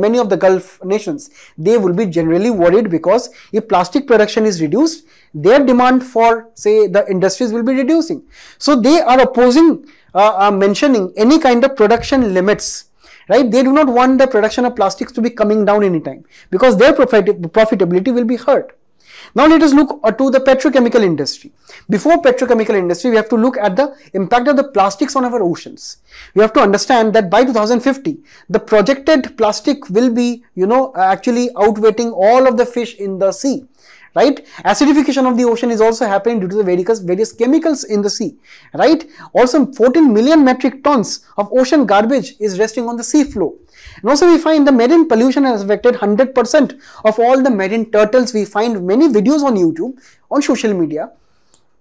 many of the Gulf nations, they will be generally worried, because if plastic production is reduced, their demand for say the industries will be reducing. So they are opposing mentioning any kind of production limits. Right? They do not want the production of plastics to be coming down anytime, because their profitability will be hurt. Now let us look to the petrochemical industry. Before petrochemical industry, we have to look at the impact of the plastics on our oceans. We have to understand that by 2050, the projected plastic will be, actually outweighing all of the fish in the sea. Right? Acidification of the ocean is also happening due to the various chemicals in the sea. Right? Also, 14 million metric tons of ocean garbage is resting on the sea floor. And also we find the marine pollution has affected 100% of all the marine turtles. We find many videos on YouTube, on social media,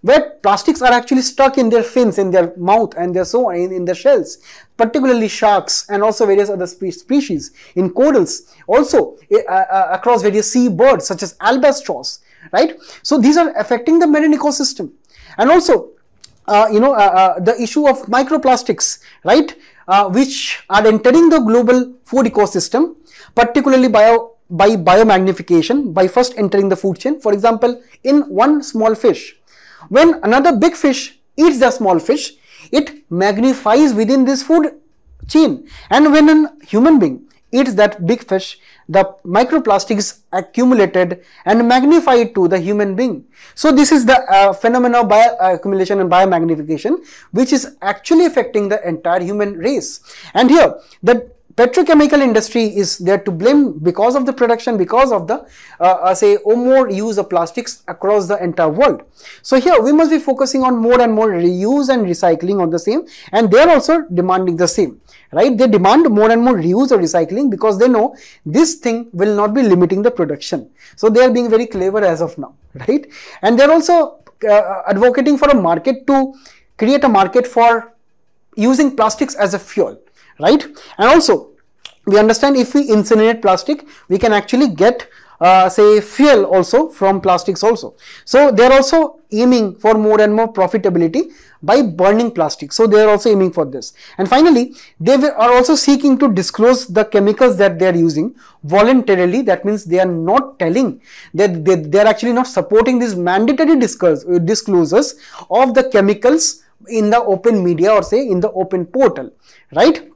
where plastics are actually stuck in their fins, in their mouth and their so on, in their shells, particularly sharks and also various other species in corals, also across various sea birds such as albatross, right? So these are affecting the marine ecosystem. And also the issue of microplastics, right, which are entering the global food ecosystem, particularly by biomagnification, by first entering the food chain. For example, in one small fish, when another big fish eats the small fish, it magnifies within this food chain, and when a human being eats that big fish, the microplastic is accumulated and magnified to the human being. So this is the phenomenon of bioaccumulation and biomagnification, which is actually affecting the entire human race. And here the petrochemical industry is there to blame because of the production, because of the say more use of plastics across the entire world. So here we must be focusing on more and more reuse and recycling on the same, and they are also demanding the same, right? They demand more and more reuse or recycling because they know this thing will not be limiting the production. So they are being very clever as of now, right? And they are also advocating for a market to create a market for using plastics as a fuel, right? And also we understand if we incinerate plastic, we can actually get say fuel also from plastics also. So they are also aiming for more and more profitability by burning plastic. So they are also aiming for this. And finally, they are also seeking to disclose the chemicals that they are using voluntarily. That means they are not telling, that they are actually not supporting these mandatory disclosures of the chemicals in the open media or say in the open portal, right?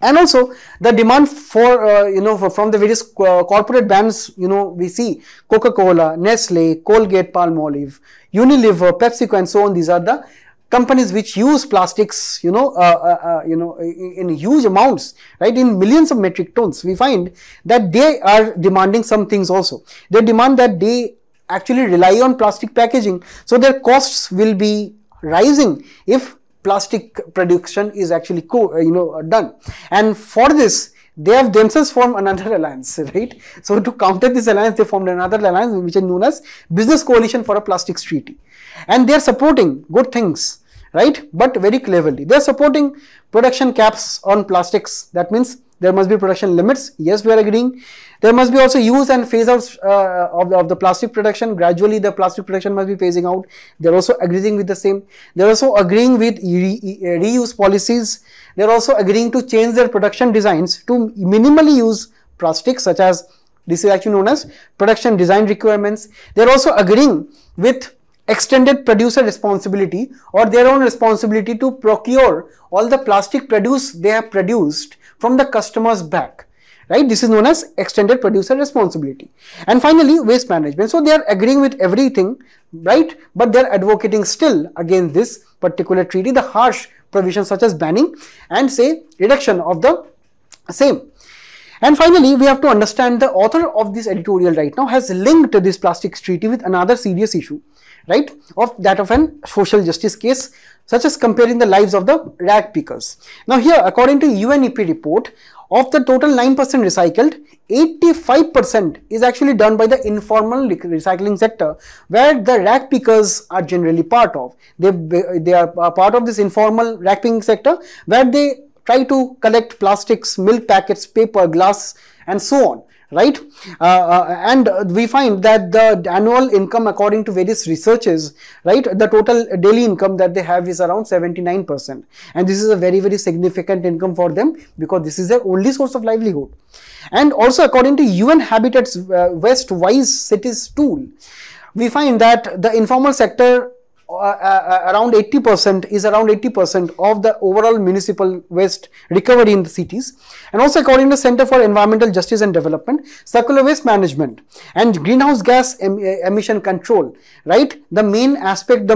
And also the demand for from the various corporate brands, we see Coca-Cola, Nestle, Colgate, Palmolive, Unilever, PepsiCo, and so on. These are the companies which use plastics, in huge amounts, right? In millions of metric tons. We find that they are demanding some things also. They demand that they actually rely on plastic packaging, so their costs will be rising if plastic production is actually done. And for this, they have themselves formed another alliance, right? So to counter this alliance, they formed another alliance which is known as Business Coalition for a Plastics Treaty, and they are supporting good things, right? But very cleverly, they are supporting production caps on plastics. That means there must be production limits. Yes, we are agreeing. There must be also use and phase out of the plastic production. Gradually, the plastic production must be phasing out. They are also agreeing with the same. They are also agreeing with reuse policies. They are also agreeing to change their production designs to minimally use plastics, such as this is actually known as production design requirements. They are also agreeing with extended producer responsibility or their own responsibility to procure all the plastic produce they have produced from the customer's back, right? This is known as extended producer responsibility. And finally, waste management. So they are agreeing with everything, right? But they are advocating still against this particular treaty, the harsh provisions such as banning and say reduction of the same. And finally, we have to understand the author of this editorial right now has linked this plastics treaty with another serious issue, right? Of that of an social justice case, such as comparing the lives of the rag pickers. Now here, according to UNEP report, of the total 9% recycled, 85% is actually done by the informal recycling sector, where the rag pickers are generally part of. They are part of this informal rag picking sector, where they try to collect plastics, milk packets, paper, glass, and so on, right? And we find that the annual income, according to various researches, right, the total daily income that they have is around 79%, and this is a very, very significant income for them because this is their only source of livelihood. And also, according to UN Habitat's West Wise Cities tool, we find that the informal sector around 80% of the overall municipal waste recovery in the cities. And also, according to Center for Environmental Justice and Development, circular waste management and greenhouse gas emission control, right, the main aspect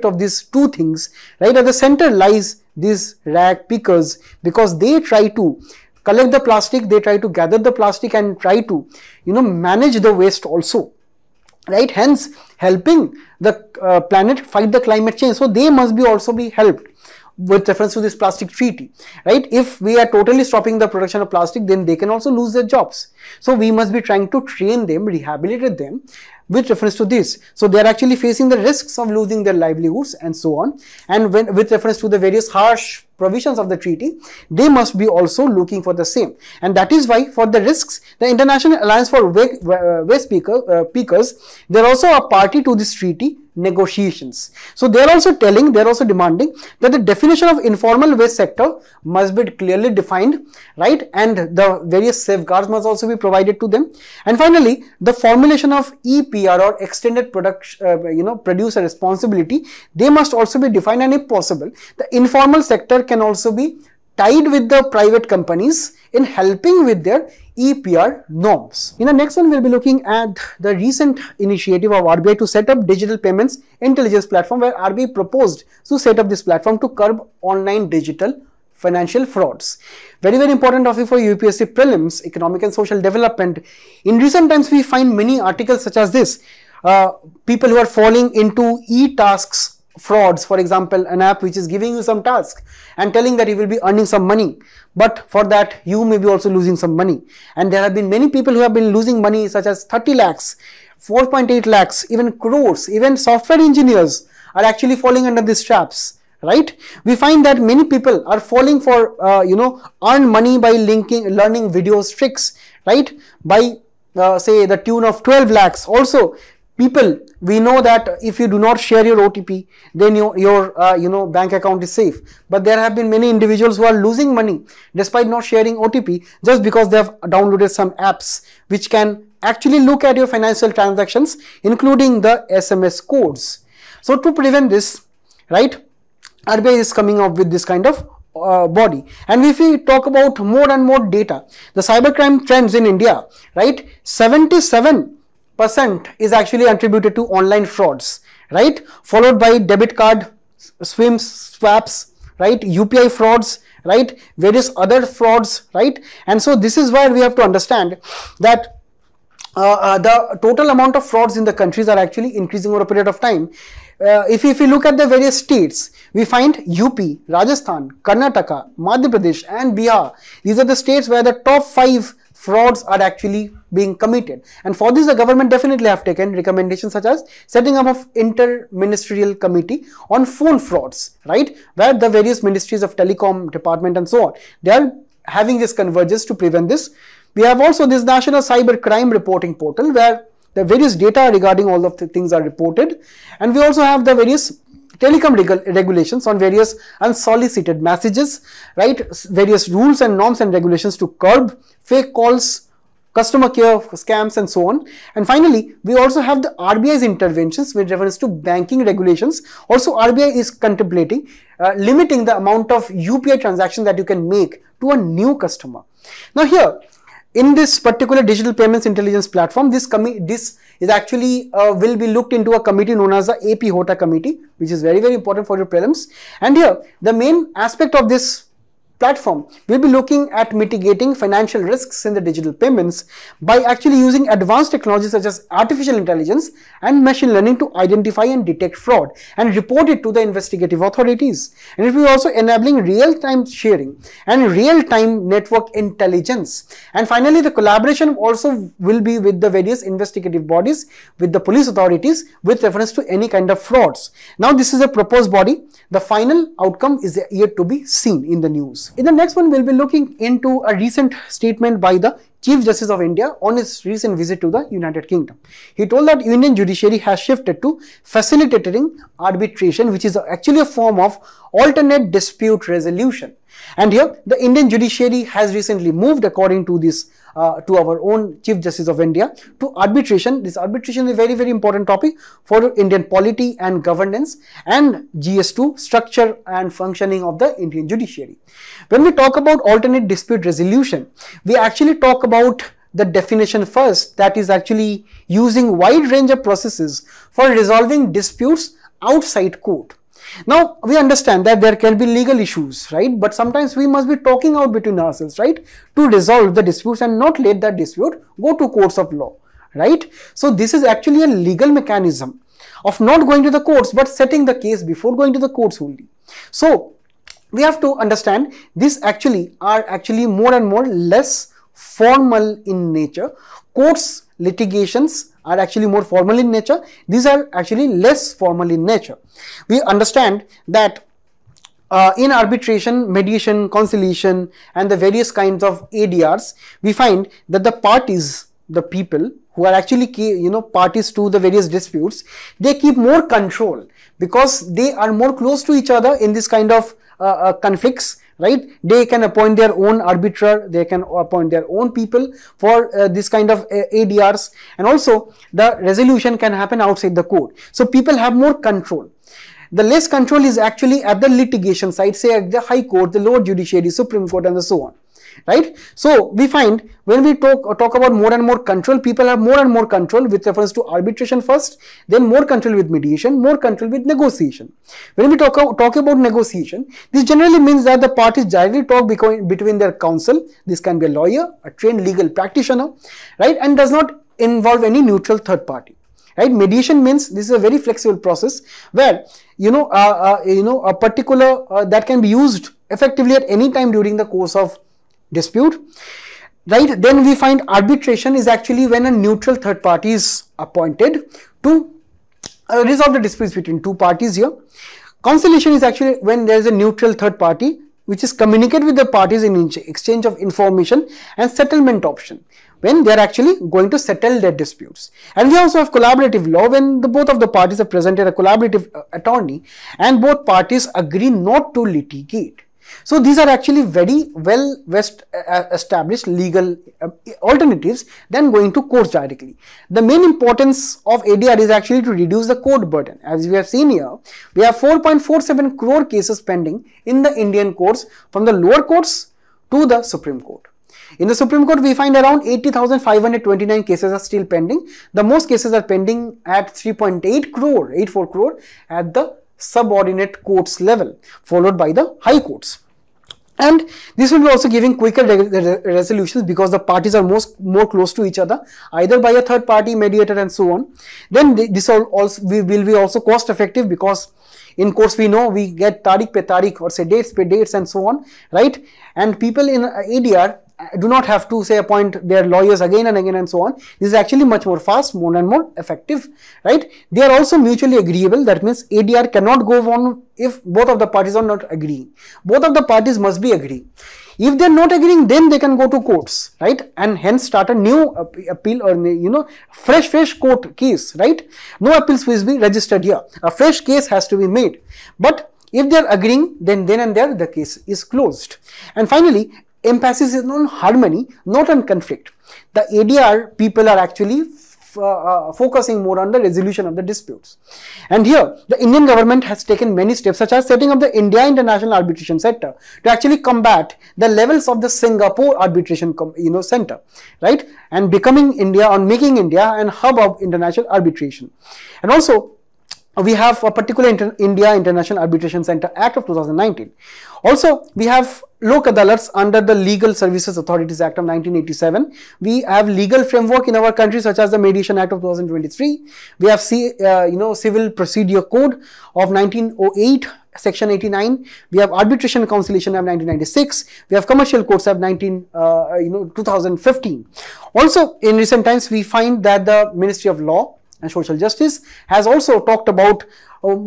of these two things, right, at the center lies these rag pickers, because they try to collect the plastic, they try to gather the plastic and try to manage the waste also, right, hence helping the planet fight the climate change. So they must be also be helped with reference to this plastic treaty, right? If we are totally stopping the production of plastic, then they can also lose their jobs. So we must be trying to train them, rehabilitate them with reference to this. So they are actually facing the risks of losing their livelihoods and so on. And with reference to the various harsh provisions of the treaty, they must be also looking for the same. And that is why, for the risks, the International Alliance for Waste Pickers, they are also a party to this treaty, negotiations. So they are also telling, they are also demanding that the definition of informal waste sector must be clearly defined, right, and the various safeguards must also be provided to them. And finally, the formulation of EPR or extended producer responsibility, they must also be defined, and if possible, the informal sector can also be tied with the private companies in helping with their EPR norms. In the next one, we'll be looking at the recent initiative of RBI to set up digital payments intelligence platform, where RBI proposed to set up this platform to curb online digital financial frauds. Very, very important topic for UPSC prelims, economic and social development. In recent times, we find many articles such as this. People who are falling into e-tasks frauds, for example, an app which is giving you some task and telling that you will be earning some money, but for that you may be also losing some money. And there have been many people who have been losing money, such as 30 lakhs, 4.8 lakhs, even crores. Even software engineers are actually falling under these traps, right? We find that many people are falling for earn money by learning videos tricks, right, by say the tune of 12 lakhs. Also, people, we know that if you do not share your OTP, then your bank account is safe. But there have been many individuals who are losing money despite not sharing OTP, just because they have downloaded some apps which can actually look at your financial transactions, including the SMS codes. So to prevent this, right, RBI is coming up with this kind of body. And if we talk about more and more data, the cybercrime trends in India, right, 77% is actually attributed to online frauds, right, followed by debit card swaps, right, UPI frauds, right, various other frauds, right. And so this is where we have to understand that the total amount of frauds in the countries are actually increasing over a period of time. If you look at the various states, we find UP, Rajasthan, Karnataka, Madhya Pradesh and Bihar. These are the states where the top 5 frauds are actually being committed. And for this, the government definitely have taken recommendations such as setting up of inter-ministerial committee on phone frauds, right, where the various ministries of telecom department and so on, they are having this convergence to prevent this. We have also this National Cyber Crime Reporting Portal, where the various data regarding all of the things are reported. And we also have the various telecom regulations on various unsolicited messages, right, various rules and norms and regulations to curb fake calls, customer care scams and so on. And finally, we also have the RBI's interventions with reference to banking regulations. Also, RBI is contemplating limiting the amount of UPI transactions that you can make to a new customer. Now here, in this particular digital payments intelligence platform, this is actually will be looked into a committee known as the AP HOTA committee, which is very, very important for your prelims. And here, the main aspect of this platform will be looking at mitigating financial risks in the digital payments by actually using advanced technologies such as artificial intelligence and machine learning to identify and detect fraud and report it to the investigative authorities. And it will also enabling real-time sharing and real-time network intelligence. And finally, the collaboration also will be with the various investigative bodies, with the police authorities, with reference to any kind of frauds. Now, this is a proposed body. The final outcome is yet to be seen in the news. In the next one, we'll be looking into a recent statement by the Chief Justice of India on his recent visit to the United Kingdom. He told that Indian judiciary has shifted to facilitating arbitration, which is actually a form of alternate dispute resolution. And here, the Indian judiciary has recently moved, according to this to our own Chief Justice of India, to arbitration. This arbitration is a very, very important topic for Indian polity and governance and GS2 structure and functioning of the Indian judiciary. When we talk about alternate dispute resolution, we actually talk about the definition first, that is actually using wide range of processes for resolving disputes outside court. Now, we understand that there can be legal issues, right? But sometimes we must be talking out between ourselves, right? To resolve the disputes and not let that dispute go to courts of law, right? So, this is actually a legal mechanism of not going to the courts, but setting the case before going to the courts only. So, we have to understand this actually are more and more less formal in nature. Courts litigations are actually more formal in nature. These are actually less formal in nature. We understand that in arbitration, mediation, conciliation and the various kinds of ADRs, we find that the parties, the people, who are actually parties to the various disputes, they keep more control because they are more close to each other in this kind of conflicts, right? They can appoint their own arbiter, they can appoint their own people for this kind of ADRs, and also the resolution can happen outside the court. So people have more control. The less control is actually at the litigation side, say at the High Court, the lower judiciary, Supreme Court, and so on. Right? So we find when we talk about more and more control, people have more and more control with reference to arbitration first, then more control with mediation, more control with negotiation. When we talk about negotiation, this generally means that the parties directly talk between their counsel. This can be a lawyer, a trained legal practitioner, right, and does not involve any neutral third party. Right? Mediation means this is a very flexible process where a particular that can be used effectively at any time during the course of dispute, right? Then we find arbitration is actually when a neutral third party is appointed to resolve the disputes between two parties here. Conciliation is actually when there is a neutral third party which is communicate with the parties in exchange of information and settlement option when they are actually going to settle their disputes. And we also have collaborative law when both of the parties have presented a collaborative attorney and both parties agree not to litigate. So these are actually very well established legal alternatives than going to courts directly. The main importance of ADR is actually to reduce the court burden. As we have seen here, we have 4.47 crore cases pending in the Indian courts from the lower courts to the Supreme Court. In the Supreme Court, we find around 80,529 cases are still pending. The most cases are pending at 84 crore at the subordinate courts level, followed by the high courts. And this will be also giving quicker resolutions because the parties are more close to each other, either by a third party, mediator, and so on. Then this will be also cost effective because in courts we know we get tariq pe tariq or say dates pe dates and so on, right? And people in ADR do not have to say appoint their lawyers again and again and so on. This is actually much more fast, more and more effective, right? They are also mutually agreeable. That means ADR cannot go on if both of the parties are not agreeing. Both of the parties must be agreeing. If they are not agreeing, then they can go to courts, right? And hence start a new appeal or fresh court case, right? No appeals will be registered here. A fresh case has to be made. But if they are agreeing, then and there the case is closed. And finally, emphasis is on harmony, not on conflict. The ADR people are actually focusing more on the resolution of the disputes. And here, the Indian government has taken many steps, such as setting up the India International Arbitration Center to actually combat the levels of the Singapore Arbitration Center, right? And becoming India or making India an hub of international arbitration. And also, we have a particular India International Arbitration Center Act of 2019. Also, we have Lok Adalats under the Legal Services Authorities Act of 1987. We have legal framework in our country such as the Mediation Act of 2023. We have Civil Procedure Code of 1908, Section 89. We have Arbitration and Conciliation Act 1996. We have Commercial Codes Act 2015. Also, in recent times, we find that the Ministry of Law and Social Justice has also talked about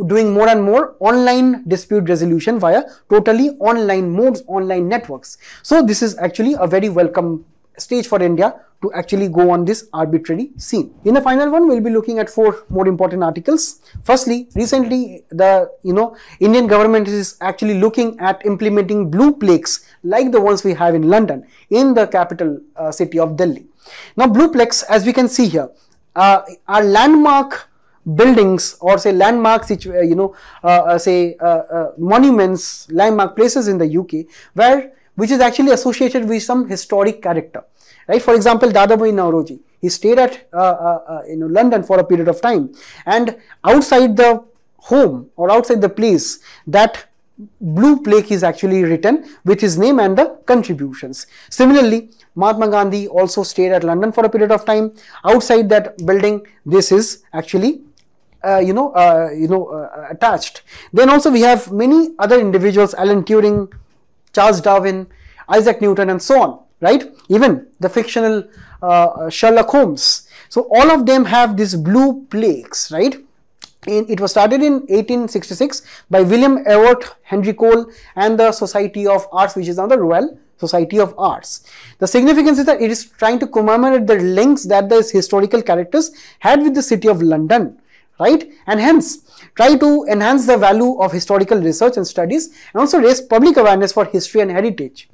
doing more and more online dispute resolution via totally online modes, online networks. So this is actually a very welcome stage for India to actually go on this arbitrary scene. In the final one, we'll be looking at 4 more important articles. Firstly, recently the Indian government is actually looking at implementing blue plaques like the ones we have in London in the capital city of Delhi. Now blue plaques, as we can see here, are landmark buildings or say landmark monuments, landmark places in the UK which is actually associated with some historic character, right? For example, Dadabhai Nauroji, he stayed at London for a period of time, and outside the home or outside the place, that blue plaque is actually written with his name and the contributions. Similarly, Mahatma Gandhi also stayed at London for a period of time. Outside that building, this is actually attached. Then also we have many other individuals, Alan Turing, Charles Darwin, Isaac Newton, and so on, right? Even the fictional Sherlock Holmes. So all of them have these blue plaques, right? It was started in 1866 by William Ewart Henry Cole and the Society of Arts, which is now the Royal Society of Arts. The significance is that it is trying to commemorate the links that the historical characters had with the city of London, right? And hence try to enhance the value of historical research and studies, and also raise public awareness for history and heritage.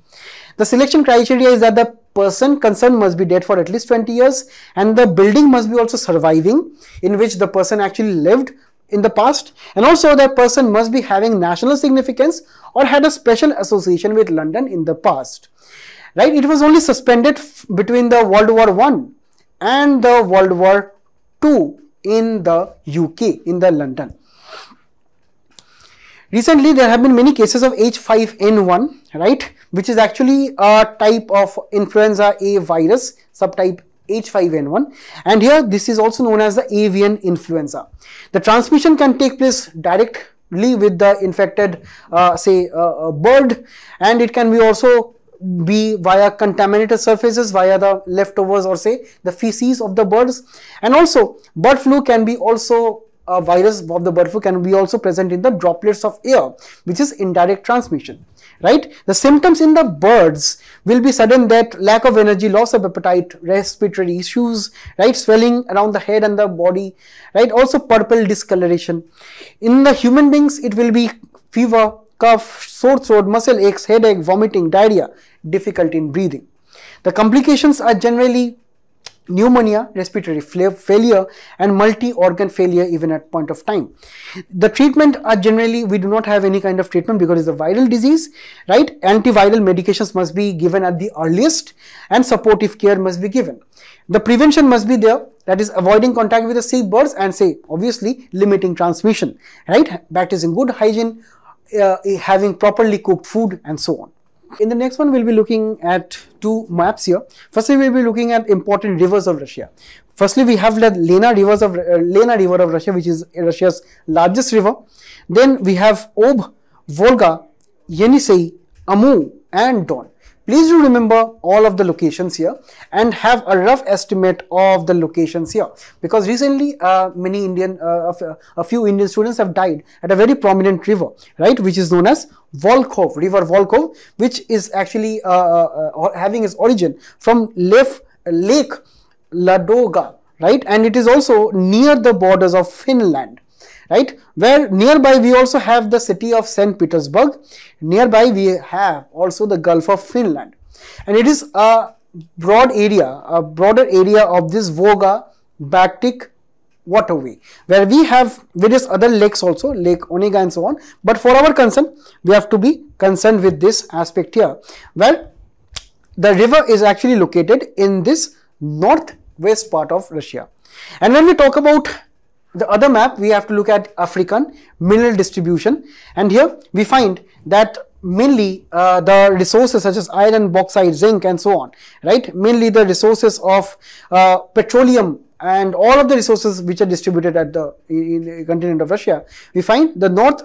The selection criteria is that the person concerned must be dead for at least 20 years, and the building must be also surviving, in which the person actually lived in the past, and also that person must be having national significance or had a special association with London in the past, right? It was only suspended between the World War I and the World War II in the UK, in the London. Recently, there have been many cases of H5N1, right, which is actually a type of influenza A virus, subtype H5N1, and here this is also known as the avian influenza. The transmission can take place directly with the infected, bird, and it can be also be via contaminated surfaces, via the leftovers or say the feces of the birds, and also bird flu can be also a virus of the bird flu can be also present in the droplets of air, which is indirect transmission, right? The symptoms in the birds will be sudden death, lack of energy, loss of appetite, respiratory issues, right? Swelling around the head and the body, right? Also purple discoloration. In the human beings, it will be fever, cough, sore throat, muscle aches, headache, vomiting, diarrhea, difficulty in breathing. The complications are generally pneumonia, respiratory failure, and multi-organ failure even at point of time. The treatment are generally, we do not have any kind of treatment because it's a viral disease, right? Antiviral medications must be given at the earliest, and supportive care must be given. The prevention must be there, that is avoiding contact with the sick birds and obviously limiting transmission, right? Practicing good hygiene, having properly cooked food, and so on. In the next one, we'll be looking at two maps here. Firstly, we'll be looking at important rivers of Russia. Firstly, we have the Lena River of Russia, which is Russia's largest river. Then we have Ob, Volga, Yenisei, Amu, and Don. Please do remember all of the locations here and have a rough estimate of the locations here, because recently a few Indian students have died at a very prominent river, right, which is known as Volkhov, River Volkhov, which is actually having its origin from Lake Ladoga, right, and it is also near the borders of Finland, right, where nearby we also have the city of St. Petersburg. Nearby we have also the Gulf of Finland, and it is a broader area of this Volga-Baltic waterway, where we have various other lakes also, Lake Onega and so on. But for our concern, we have to be concerned with this aspect here, where the river is actually located in this northwest part of Russia. And when we talk about the other map, we have to look at African mineral distribution, and here we find that mainly the resources such as iron, bauxite, zinc, and so on, right, mainly the resources of petroleum and all of the resources which are distributed at in the continent of Russia, we find the North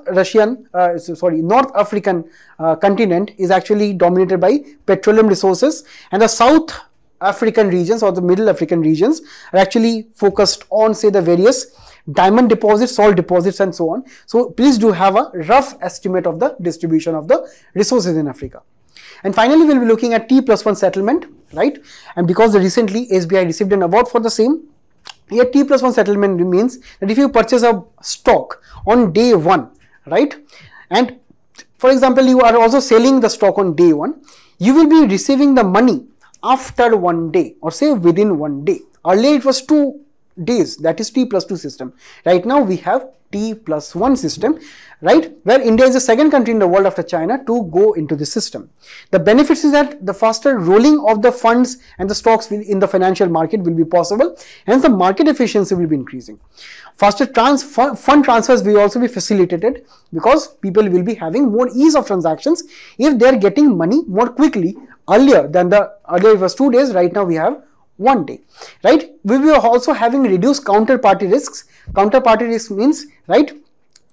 African continent is actually dominated by petroleum resources, and the South African regions or the Middle African regions are actually focused on, say, the various diamond deposits, salt deposits, and so on. So please do have a rough estimate of the distribution of the resources in Africa. And finally, we'll be looking at T+1 settlement, right? And because recently SBI received an award for the same, here T+1 settlement means that if you purchase a stock on day 1, right, and for example you are also selling the stock on day 1, you will be receiving the money after 1 day, or say within 1 day. Earlier it was 2 days, that is T+2 system. Right now we have T+1 system, right, where India is the second country in the world after China to go into this system. The benefits is that the faster rolling of the funds and the stocks in the financial market will be possible, hence the market efficiency will be increasing. Faster fund transfers will also be facilitated, because people will be having more ease of transactions if they are getting money more quickly. Earlier it was 2 days, right now we have 1 day, right? We will also having reduced counterparty risks. Counterparty risk means, right,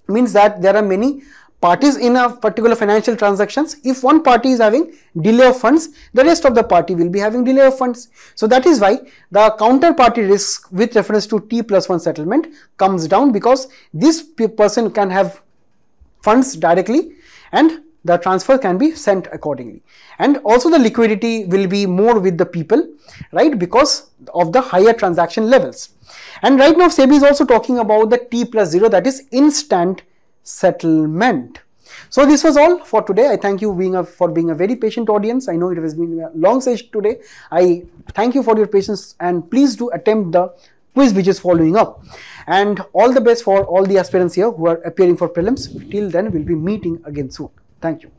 means that there are many parties in a particular financial transactions. If one party is having delay of funds, the rest of the party will be having delay of funds. So that is why the counterparty risk with reference to T+1 settlement comes down, because this person can have funds directly and the transfer can be sent accordingly. And also the liquidity will be more with the people, right, because of the higher transaction levels. And right now SEBI is also talking about the T+0, that is instant settlement. So this was all for today. I thank you for being a very patient audience. I know it has been a long session today. I thank you for your patience, and please do attempt the quiz which is following up. And all the best for all the aspirants here who are appearing for prelims. Till then, we'll be meeting again soon. Thank you.